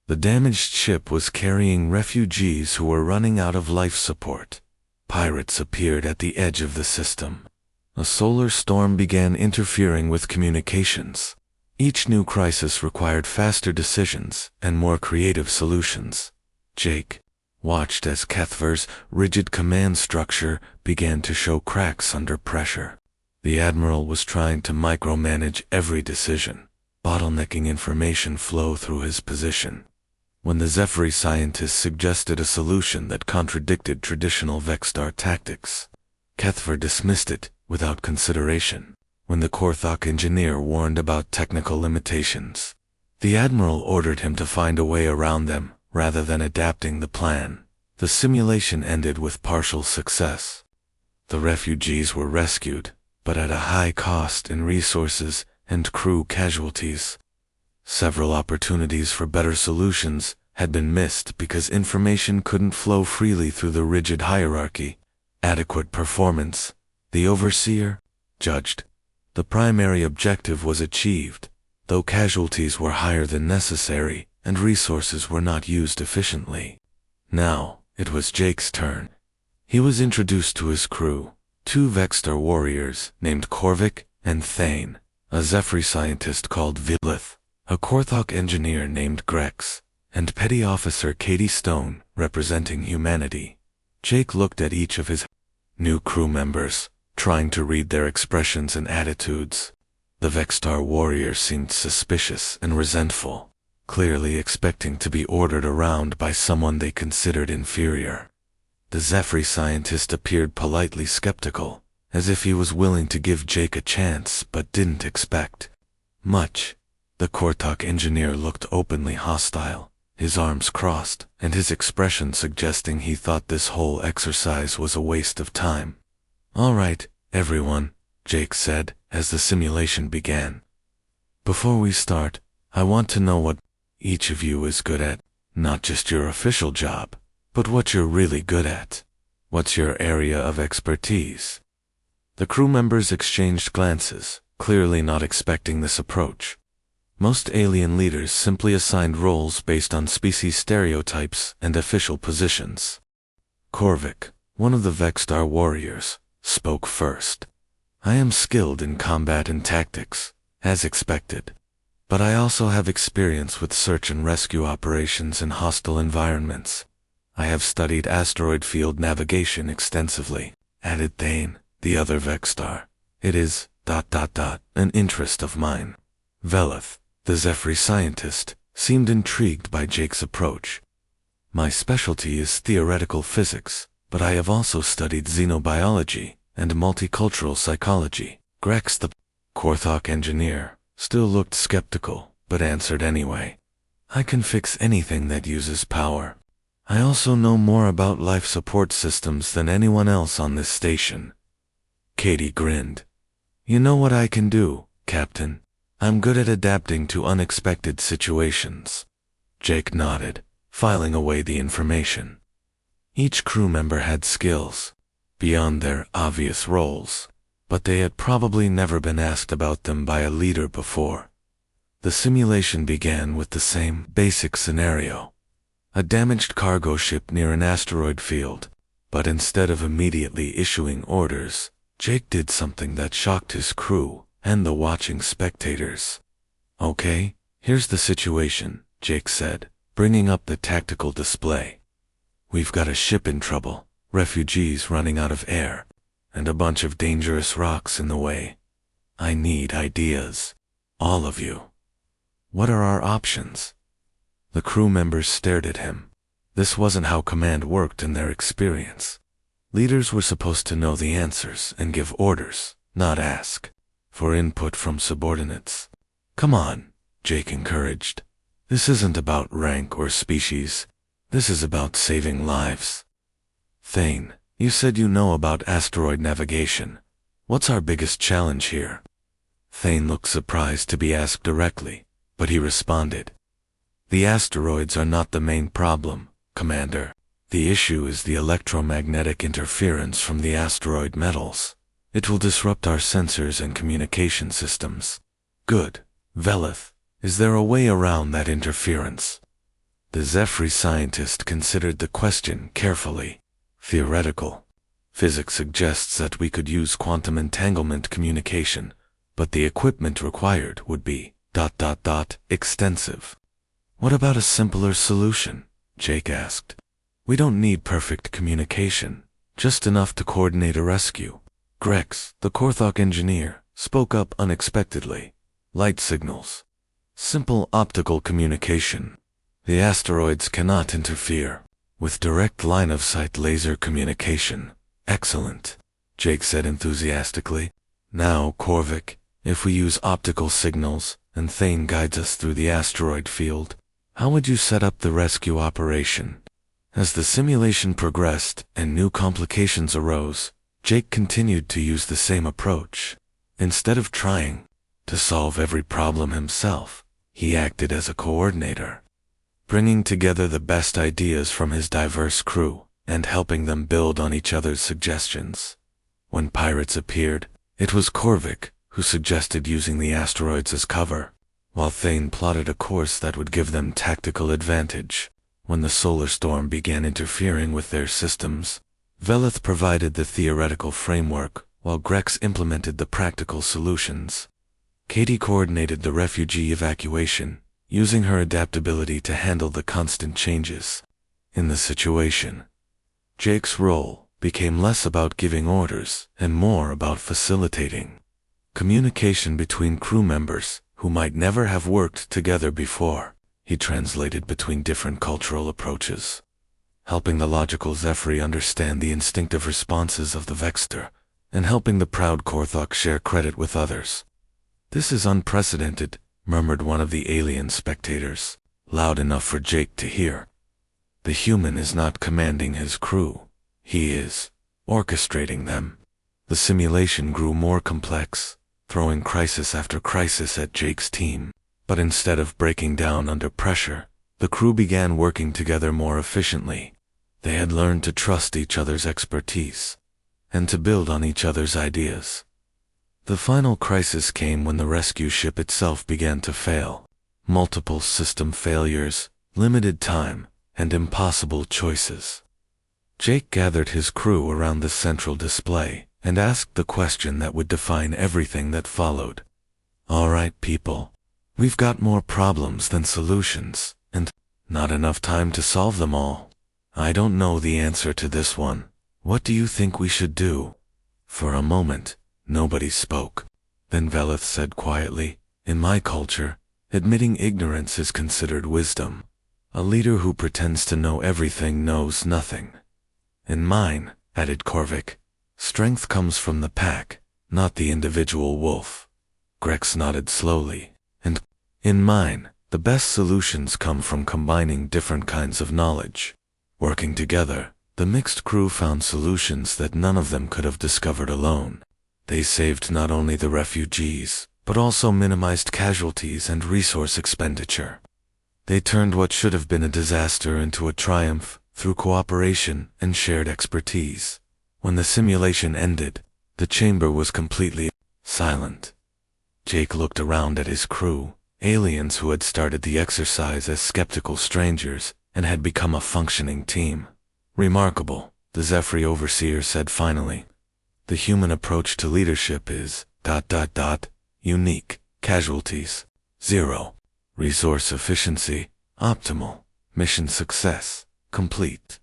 The damaged ship was carrying refugees who were running out of life support. Pirates appeared at the edge of the system. A solar storm began interfering with communications. Each new crisis required faster decisions and more creative solutions. Jake watched as Kethver's rigid command structure began to show cracks under pressure. The Admiral was trying to micromanage every decision, bottlenecking information flow through his position. When the Zephyri scientists suggested a solution that contradicted traditional Vextar tactics, Kethver dismissed it without consideration. When the Korthok engineer warned about technical limitations, the Admiral ordered him to find a way around them rather than adapting the plan. The simulation ended with partial success. The refugees were rescued, but at a high cost in resources and crew casualties. Several opportunities for better solutions had been missed because information couldn't flow freely through the rigid hierarchy. Adequate performance, the Overseer judged. The primary objective was achieved, though casualties were higher than necessary and resources were not used efficiently. Now, it was Jake's turn. He was introduced to his crew, two Vextar warriors named Korvik and Thane, a Zephyri scientist called Vilith, a Korthok engineer named Grex, and Petty Officer Katie Stone, representing humanity. Jake looked at each of his new crew members, trying to read their expressions and attitudes. The Vextar warrior seemed suspicious and resentful, clearly expecting to be ordered around by someone they considered inferior. The Zephyri scientist appeared politely skeptical, as if he was willing to give Jake a chance but didn't expect much. The Korthok engineer looked openly hostile, his arms crossed, and his expression suggesting he thought this whole exercise was a waste of time. "All right, everyone," Jake said as the simulation began. "Before we start, I want to know what each of you is good at, not just your official job, but what you're really good at. What's your area of expertise?" The crew members exchanged glances, clearly not expecting this approach. Most alien leaders simply assigned roles based on species stereotypes and official positions. Korvik, one of the Vextar warriors, spoke first. "I am skilled in combat and tactics, as expected, but I also have experience with search and rescue operations in hostile environments. I have studied asteroid field navigation extensively," added Thane, the other Vextar. "It is, an interest of mine." Velith, the Zephyri scientist, seemed intrigued by Jake's approach. "My specialty is theoretical physics, but I have also studied xenobiology and multicultural psychology." Grex, the Korthok engineer, still looked skeptical, but answered anyway. "I can fix anything that uses power. I also know more about life support systems than anyone else on this station." Katie grinned. "You know what I can do, Captain. I'm good at adapting to unexpected situations." Jake nodded, filing away the information. Each crew member had skills, beyond their obvious roles, but they had probably never been asked about them by a leader before. The simulation began with the same basic scenario. A damaged cargo ship near an asteroid field, but instead of immediately issuing orders, Jake did something that shocked his crew and the watching spectators. "Okay, here's the situation," Jake said, bringing up the tactical display. "We've got a ship in trouble, refugees running out of air, and a bunch of dangerous rocks in the way. I need ideas. All of you. What are our options?" The crew members stared at him. This wasn't how command worked in their experience. Leaders were supposed to know the answers and give orders, not ask for input from subordinates. Come on, Jake encouraged. This isn't about rank or species. This is about saving lives. Thane, you said you know about asteroid navigation. What's our biggest challenge here? Thane looked surprised to be asked directly, but he responded. The asteroids are not the main problem, Commander. The issue is the electromagnetic interference from the asteroid metals. It will disrupt our sensors and communication systems. Good. Velith, is there a way around that interference? The Zephyr scientist considered the question carefully. Theoretical. Physics suggests that we could use quantum entanglement communication, but the equipment required would be ... extensive. What about a simpler solution? Jake asked. We don't need perfect communication, just enough to coordinate a rescue. Grex, the Korthok engineer, spoke up unexpectedly. Light signals. Simple optical communication. The asteroids cannot interfere. With direct line-of-sight laser communication. Excellent, Jake said enthusiastically. Now, Korvik, if we use optical signals and Thane guides us through the asteroid field, how would you set up the rescue operation? As the simulation progressed and new complications arose, Jake continued to use the same approach. Instead of trying to solve every problem himself, he acted as a coordinator, bringing together the best ideas from his diverse crew and helping them build on each other's suggestions. When pirates appeared, it was Korvik who suggested using the asteroids as cover, while Thane plotted a course that would give them tactical advantage. When the solar storm began interfering with their systems, Velith provided the theoretical framework, while Grex implemented the practical solutions. Katie coordinated the refugee evacuation, using her adaptability to handle the constant changes in the situation. Jake's role became less about giving orders and more about facilitating communication between crew members who might never have worked together before. He translated between different cultural approaches, helping the logical Zephyr understand the instinctive responses of the Vexter, and helping the proud Korthok share credit with others. This is unprecedented, murmured one of the alien spectators, loud enough for Jake to hear. The human is not commanding his crew. He is orchestrating them. The simulation grew more complex, throwing crisis after crisis at Jake's team. But instead of breaking down under pressure, the crew began working together more efficiently. They had learned to trust each other's expertise and to build on each other's ideas. The final crisis came when the rescue ship itself began to fail. Multiple system failures, limited time, and impossible choices. Jake gathered his crew around the central display and asked the question that would define everything that followed. All right, people. We've got more problems than solutions, and not enough time to solve them all. I don't know the answer to this one. What do you think we should do? For a moment, nobody spoke. Then Velith said quietly, in my culture, admitting ignorance is considered wisdom. A leader who pretends to know everything knows nothing. In mine, added Korvik, strength comes from the pack, not the individual wolf. Grex nodded slowly, and in mine, the best solutions come from combining different kinds of knowledge. Working together, the mixed crew found solutions that none of them could have discovered alone. They saved not only the refugees, but also minimized casualties and resource expenditure. They turned what should have been a disaster into a triumph through cooperation and shared expertise. When the simulation ended, the chamber was completely silent. Jake looked around at his crew, aliens who had started the exercise as skeptical strangers and had become a functioning team. Remarkable, the Zephyr overseer said finally. The human approach to leadership is ... unique, casualties, 0. Resource efficiency, optimal, mission success, complete.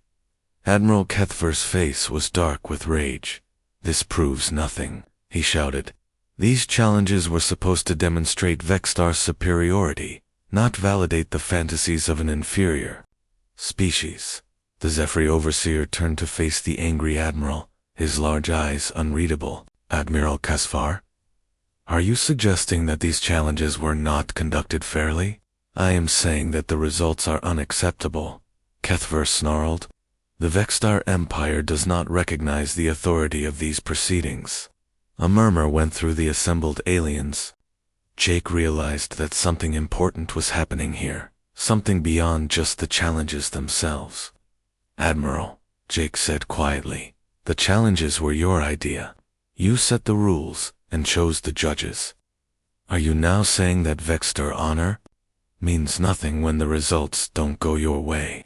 Admiral Kethver's face was dark with rage. This proves nothing, he shouted. These challenges were supposed to demonstrate Vextar's superiority, not validate the fantasies of an inferior species. The Zephyr Overseer turned to face the angry Admiral, his large eyes unreadable. Admiral Kasfar? Are you suggesting that these challenges were not conducted fairly? I am saying that the results are unacceptable, Kethver snarled. The Vexstar Empire does not recognize the authority of these proceedings. A murmur went through the assembled aliens. Jake realized that something important was happening here, something beyond just the challenges themselves. Admiral, Jake said quietly, the challenges were your idea. You set the rules and chose the judges. Are you now saying that Vexstar honor means nothing when the results don't go your way?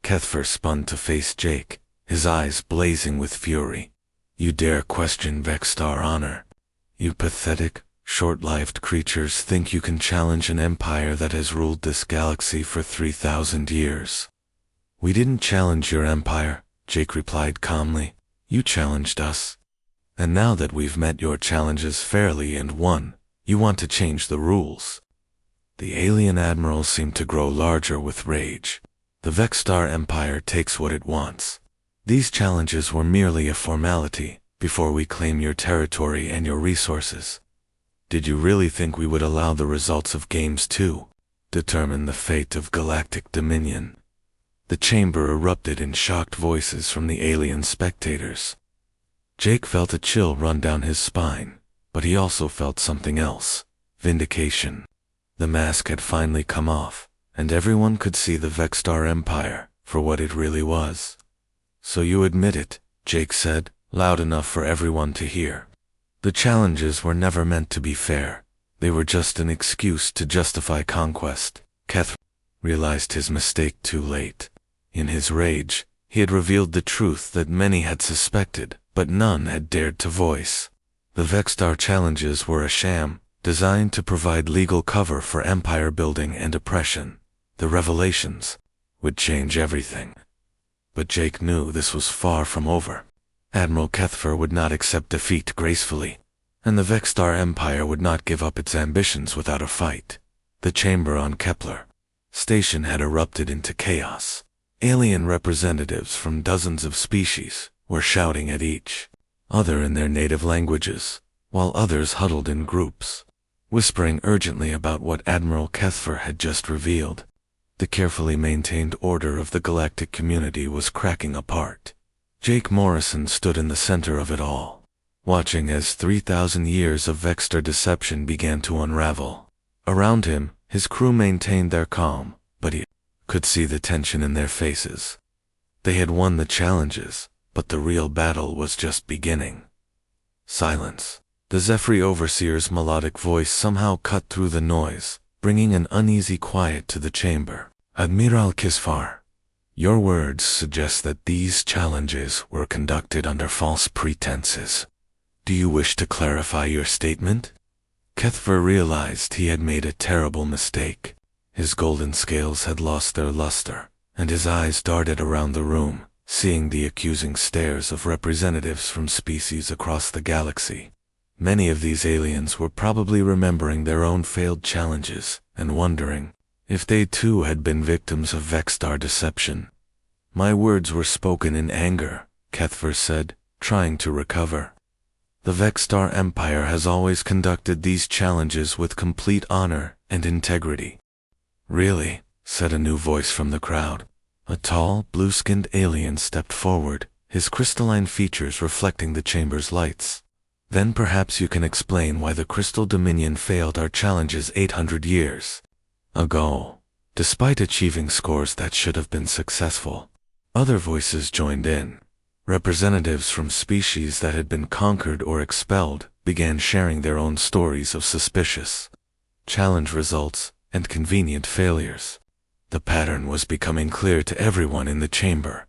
Kethver spun to face Jake, his eyes blazing with fury. You dare question Vexstar honor? You pathetic, short-lived creatures think you can challenge an empire that has ruled this galaxy for 3,000 years. We didn't challenge your empire, Jake replied calmly. You challenged us. And now that we've met your challenges fairly and won, you want to change the rules. The alien admiral seemed to grow larger with rage. The Vexstar Empire takes what it wants. These challenges were merely a formality before we claim your territory and your resources. Did you really think we would allow the results of games 2 determine the fate of Galactic Dominion? The chamber erupted in shocked voices from the alien spectators. Jake felt a chill run down his spine, but he also felt something else: vindication. The mask had finally come off, and everyone could see the Vexstar Empire for what it really was. So you admit it, Jake said, loud enough for everyone to hear. The challenges were never meant to be fair. They were just an excuse to justify conquest. Keth realized his mistake too late. In his rage, he had revealed the truth that many had suspected, but none had dared to voice. The Vexstar challenges were a sham, designed to provide legal cover for empire building and oppression. The revelations would change everything. But Jake knew this was far from over. Admiral Kethver would not accept defeat gracefully, and the Vexstar Empire would not give up its ambitions without a fight. The chamber on Kepler Station had erupted into chaos. Alien representatives from dozens of species were shouting at each other in their native languages, while others huddled in groups, whispering urgently about what Admiral Kethver had just revealed. The carefully maintained order of the galactic community was cracking apart. Jake Morrison stood in the center of it all, watching as 3,000 years of Vexstar deception began to unravel. Around him, his crew maintained their calm, but he could see the tension in their faces. They had won the challenges, but the real battle was just beginning. Silence. The Zephyr Overseer's melodic voice somehow cut through the noise, bringing an uneasy quiet to the chamber. Admiral Kisfar, your words suggest that these challenges were conducted under false pretenses. Do you wish to clarify your statement? Kethver realized he had made a terrible mistake. His golden scales had lost their luster, and his eyes darted around the room, seeing the accusing stares of representatives from species across the galaxy. Many of these aliens were probably remembering their own failed challenges and wondering if they too had been victims of Vexstar deception. My words were spoken in anger, Kethver said, trying to recover. The Vexstar Empire has always conducted these challenges with complete honor and integrity. Really, said a new voice from the crowd. A tall, blue-skinned alien stepped forward, his crystalline features reflecting the chamber's lights. Then perhaps you can explain why the Crystal Dominion failed our challenges 800 years ago, despite achieving scores that should have been successful. Other voices joined in. Representatives from species that had been conquered or expelled began sharing their own stories of suspicious challenge results and convenient failures. The pattern was becoming clear to everyone in the chamber.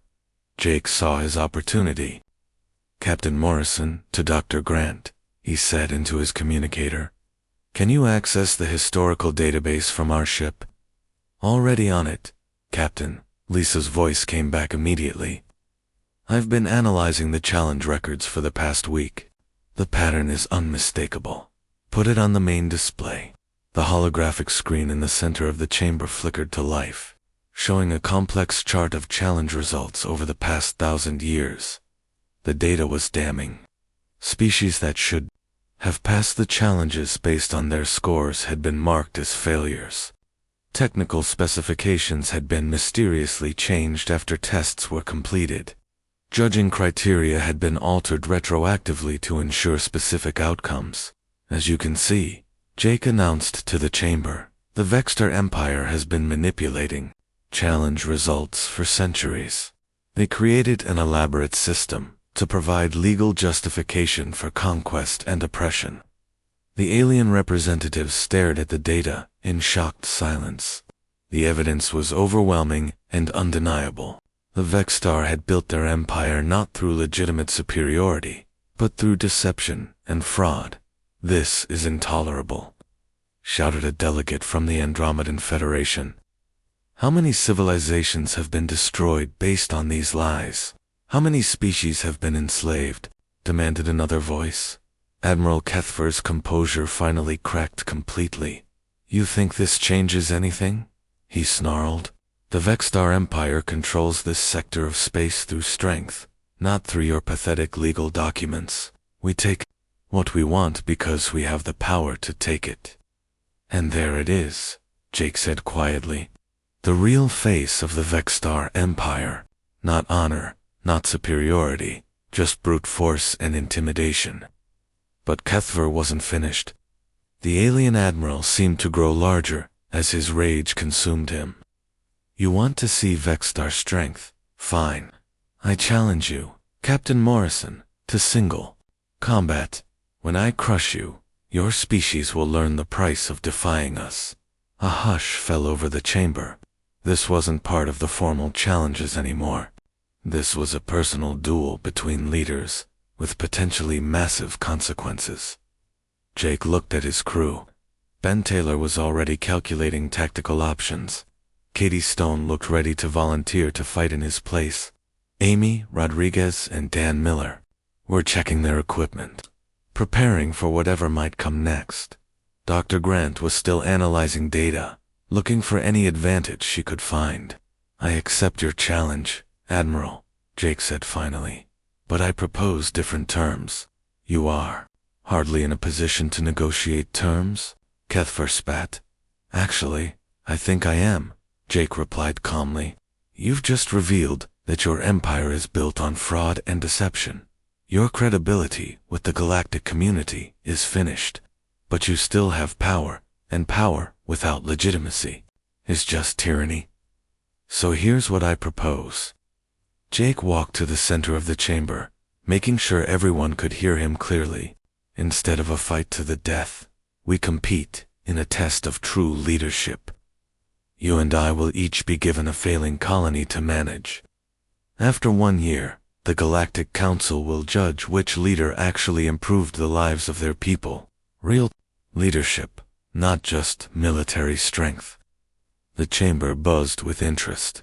Jake saw his opportunity. Captain Morrison, to Dr. Grant, he said into his communicator. Can you access the historical database from our ship? Already on it, Captain, Lisa's voice came back immediately. I've been analyzing the challenge records for the past week. The pattern is unmistakable. Put it on the main display. The holographic screen in the center of the chamber flickered to life, showing a complex chart of challenge results over the past 1,000 years. The data was damning. Species that should have passed the challenges based on their scores had been marked as failures. Technical specifications had been mysteriously changed after tests were completed. Judging criteria had been altered retroactively to ensure specific outcomes. As you can see, Jake announced to the chamber, the Vexter Empire has been manipulating challenge results for centuries. They created an elaborate system to provide legal justification for conquest and oppression. The alien representatives stared at the data in shocked silence. The evidence was overwhelming and undeniable. The Vextar had built their empire not through legitimate superiority, but through deception and fraud. "This is intolerable," shouted a delegate from the Andromedan Federation. "How many civilizations have been destroyed based on these lies? How many species have been enslaved?" demanded another voice. Admiral Kethfer's composure finally cracked completely. "You think this changes anything?" he snarled. "The Vextar Empire controls this sector of space through strength, not through your pathetic legal documents. We take what we want because we have the power to take it." "And there it is," Jake said quietly. "The real face of the Vextar Empire. Not honor, not superiority, just brute force and intimidation." But Kethfer wasn't finished. The alien admiral seemed to grow larger as his rage consumed him. "You want to see Vextar strength? Fine. I challenge you, Captain Morrison, to single combat. When I crush you, your species will learn the price of defying us." A hush fell over the chamber. This wasn't part of the formal challenges anymore. This was a personal duel between leaders, with potentially massive consequences. Jake looked at his crew. Ben Taylor was already calculating tactical options. Katie Stone looked ready to volunteer to fight in his place. Amy, Rodriguez, and Dan Miller were checking their equipment, preparing for whatever might come next. Dr. Grant was still analyzing data, looking for any advantage she could find. "I accept your challenge, Admiral," Jake said finally. "But I propose different terms." "You are hardly in a position to negotiate terms?" Kethfer spat. "Actually, I think I am," Jake replied calmly. "You've just revealed that your empire is built on fraud and deception. Your credibility with the galactic community is finished. But you still have power, and power without legitimacy is just tyranny. So here's what I propose." Jake walked to the center of the chamber, making sure everyone could hear him clearly. "Instead of a fight to the death, we compete in a test of true leadership. You and I will each be given a failing colony to manage. After 1 year, the Galactic Council will judge which leader actually improved the lives of their people. Real leadership, not just military strength." The chamber buzzed with interest.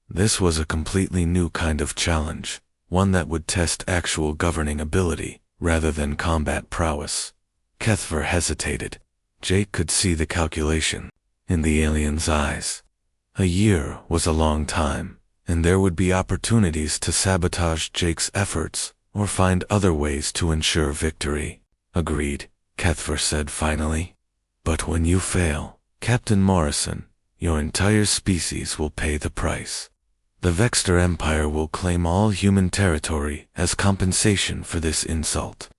This was a completely new kind of challenge, one that would test actual governing ability rather than combat prowess. Kethfer hesitated. Jake could see the calculation in the alien's eyes. A year was a long time, and there would be opportunities to sabotage Jake's efforts or find other ways to ensure victory. "Agreed," Kethfer said finally. "But when you fail, Captain Morrison, your entire species will pay the price. The Vexter Empire will claim all human territory as compensation for this insult."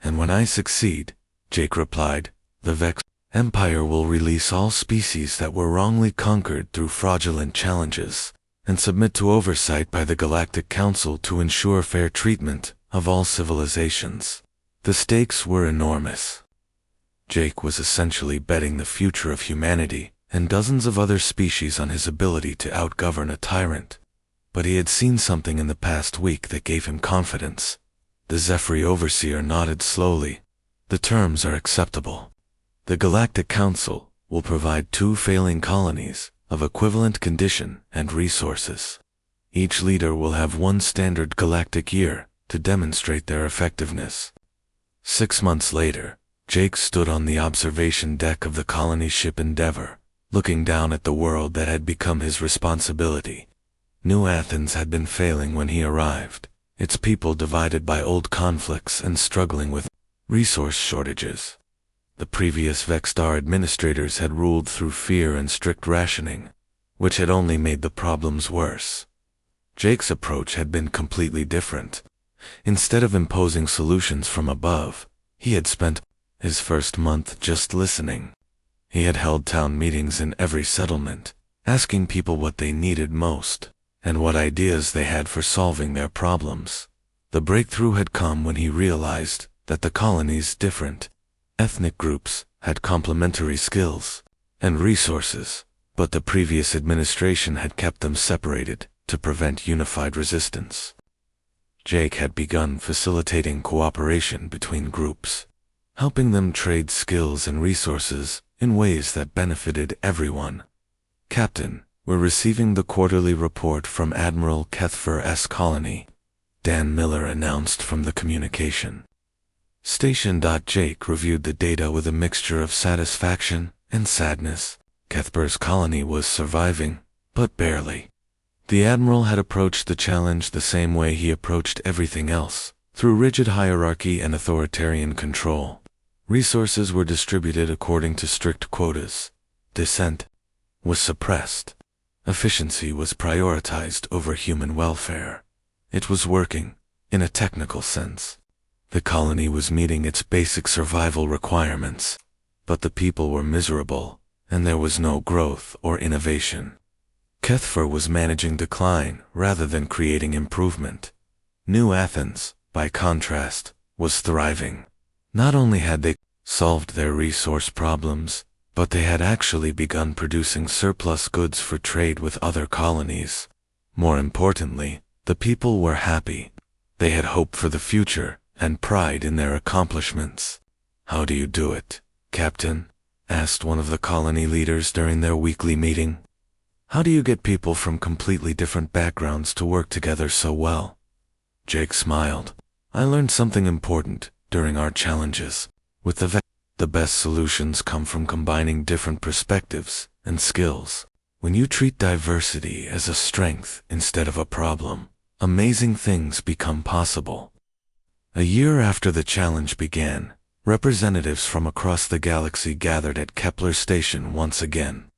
"And when I succeed," Jake replied, "the Vexter Empire will release all species that were wrongly conquered through fraudulent challenges, and submit to oversight by the Galactic Council to ensure fair treatment of all civilizations." The stakes were enormous. Jake was essentially betting the future of humanity and dozens of other species on his ability to outgovern a tyrant. But he had seen something in the past week that gave him confidence. The Zephyri overseer nodded slowly. "The terms are acceptable. The Galactic Council will provide 2 failing colonies of equivalent condition and resources. Each leader will have 1 standard galactic year to demonstrate their effectiveness." 6 months later, Jake stood on the observation deck of the colony ship Endeavor, looking down at the world that had become his responsibility. New Athens had been failing when he arrived, its people divided by old conflicts and struggling with resource shortages. The previous Vexstar administrators had ruled through fear and strict rationing, which had only made the problems worse. Jake's approach had been completely different. Instead of imposing solutions from above, he had spent his first month just listening. He had held town meetings in every settlement, asking people what they needed most, and what ideas they had for solving their problems. The breakthrough had come when he realized that the colony's different ethnic groups had complementary skills and resources, but the previous administration had kept them separated to prevent unified resistance. Jake had begun facilitating cooperation between groups, helping them trade skills and resources in ways that benefited everyone. "Captain, we're receiving the quarterly report from Admiral Kethfer's colony," Dan Miller announced from the communication station. Jake reviewed the data with a mixture of satisfaction and sadness. Kethfer's colony was surviving, but barely. The Admiral had approached the challenge the same way he approached everything else, through rigid hierarchy and authoritarian control. Resources were distributed according to strict quotas. Dissent was suppressed. Efficiency was prioritized over human welfare. It was working, in a technical sense. The colony was meeting its basic survival requirements, but the people were miserable, and there was no growth or innovation. Kethfer was managing decline rather than creating improvement. New Athens, by contrast, was thriving. Not only had they solved their resource problems, but they had actually begun producing surplus goods for trade with other colonies. More importantly, the people were happy. They had hope for the future and pride in their accomplishments. "How do you do it, Captain?" asked one of the colony leaders during their weekly meeting. "How do you get people from completely different backgrounds to work together so well?" Jake smiled. "I learned something important during our challenges. With the best solutions come from combining different perspectives and skills. When you treat diversity as a strength instead of a problem, amazing things become possible." A year after the challenge began, representatives from across the galaxy gathered at Kepler Station once again.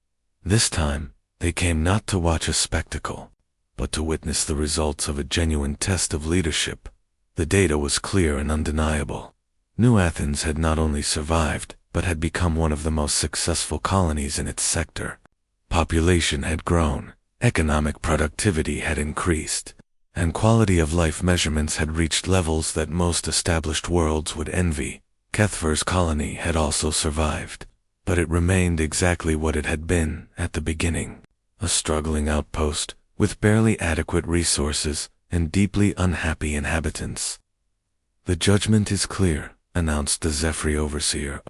This time, they came not to watch a spectacle, but to witness the results of a genuine test of leadership. The data was clear and undeniable. New Athens had not only survived, but had become one of the most successful colonies in its sector. Population had grown, economic productivity had increased, and quality of life measurements had reached levels that most established worlds would envy. Kethfer's colony had also survived, but it remained exactly what it had been at the beginning, a struggling outpost with barely adequate resources and deeply unhappy inhabitants. "The judgment is clear," announced the Zephyr overseer.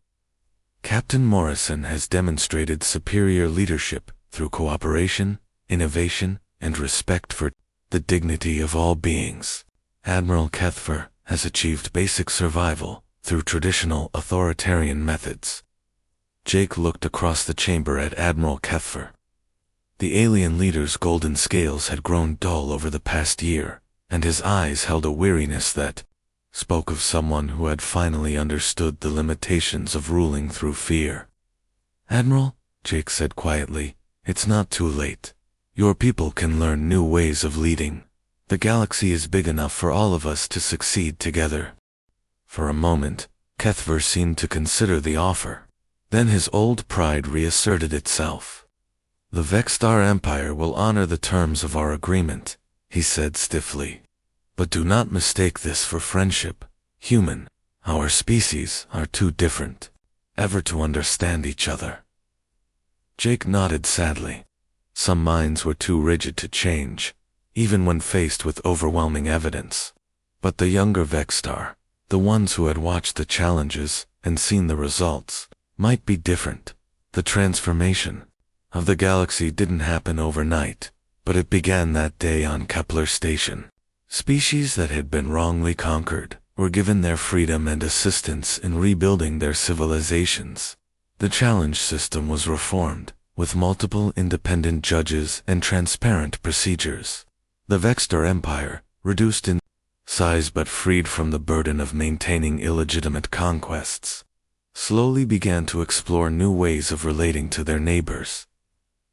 "Captain Morrison has demonstrated superior leadership through cooperation, innovation, and respect for the dignity of all beings. Admiral Kethfer has achieved basic survival through traditional authoritarian methods." Jake looked across the chamber at Admiral Kethfer. The alien leader's golden scales had grown dull over the past year, and his eyes held a weariness that spoke of someone who had finally understood the limitations of ruling through fear. "Admiral," Jake said quietly, "it's not too late. Your people can learn new ways of leading. The galaxy is big enough for all of us to succeed together." For a moment, Kethfer seemed to consider the offer. Then his old pride reasserted itself. "The Vexstar Empire will honor the terms of our agreement," he said stiffly. "But do not mistake this for friendship. Human, our species are too different ever to understand each other." Jake nodded sadly. Some minds were too rigid to change, even when faced with overwhelming evidence. But the younger Vexstar, the ones who had watched the challenges and seen the results, might be different. The transformation of the galaxy didn't happen overnight, but it began that day on Kepler Station. Species that had been wrongly conquered were given their freedom and assistance in rebuilding their civilizations. The challenge system was reformed, with multiple independent judges and transparent procedures. The Vextor Empire, reduced in size but freed from the burden of maintaining illegitimate conquests, slowly began to explore new ways of relating to their neighbors.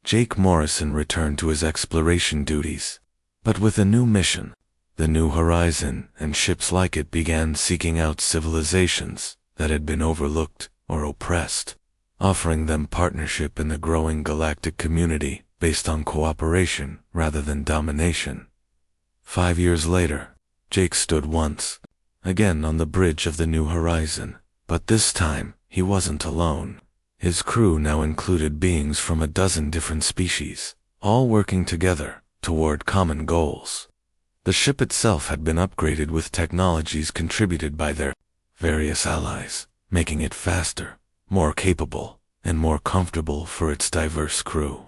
Jake Morrison returned to his exploration duties, but with a new mission. The New Horizon and ships like it began seeking out civilizations that had been overlooked or oppressed, offering them partnership in the growing galactic community based on cooperation rather than domination. 5 years later, Jake stood once again on the bridge of the New Horizon, but this time he wasn't alone. His crew now included beings from a dozen different species, all working together toward common goals. The ship itself had been upgraded with technologies contributed by their various allies, making it faster, more capable, and more comfortable for its diverse crew.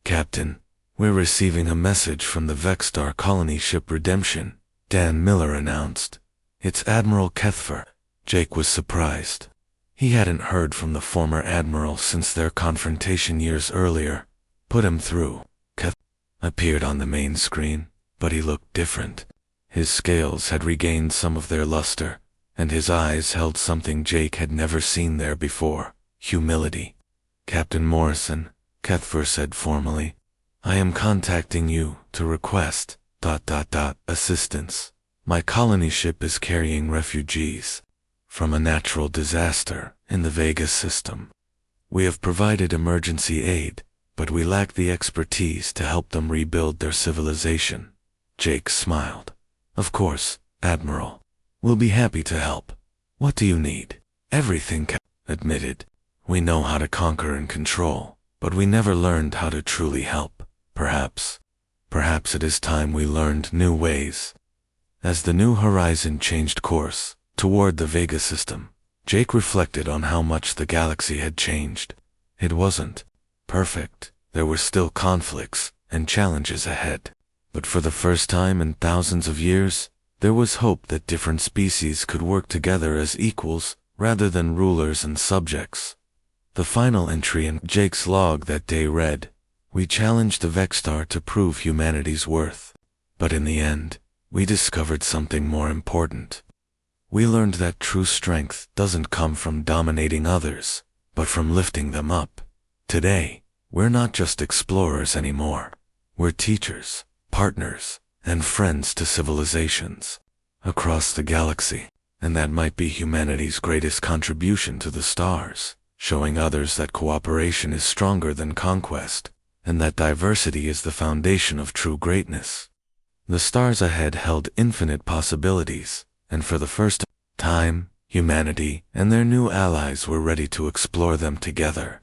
"Captain, we're receiving a message from the Vextar colony ship Redemption," Dan Miller announced. "It's Admiral Kethfer." Jake was surprised. He hadn't heard from the former admiral since their confrontation years earlier. "Put him through." Keth appeared on the main screen, but he looked different. His scales had regained some of their luster, and his eyes held something Jake had never seen there before: humility. "Captain Morrison," Kethfer said formally, "I am contacting you to request ... assistance. My colony ship is carrying refugees from a natural disaster in the Vega system. We have provided emergency aid, but we lack the expertise to help them rebuild their civilization." Jake smiled. "Of course, Admiral. We'll be happy to help. What do you need?" "Everything," Cap admitted. "We know how to conquer and control, but we never learned how to truly help. Perhaps it is time we learned new ways." As the New Horizon changed course toward the Vega system, Jake reflected on how much the galaxy had changed. It wasn't perfect. There were still conflicts and challenges ahead. But for the first time in thousands of years, there was hope that different species could work together as equals rather than rulers and subjects. The final entry in Jake's log that day read, "We challenged the Vextar to prove humanity's worth. But in the end, we discovered something more important. We learned that true strength doesn't come from dominating others, but from lifting them up. Today, we're not just explorers anymore. We're teachers, partners, and friends to civilizations across the galaxy, and that might be humanity's greatest contribution to the stars, showing others that cooperation is stronger than conquest, and that diversity is the foundation of true greatness." The stars ahead held infinite possibilities, and for the first time, humanity and their new allies were ready to explore them together.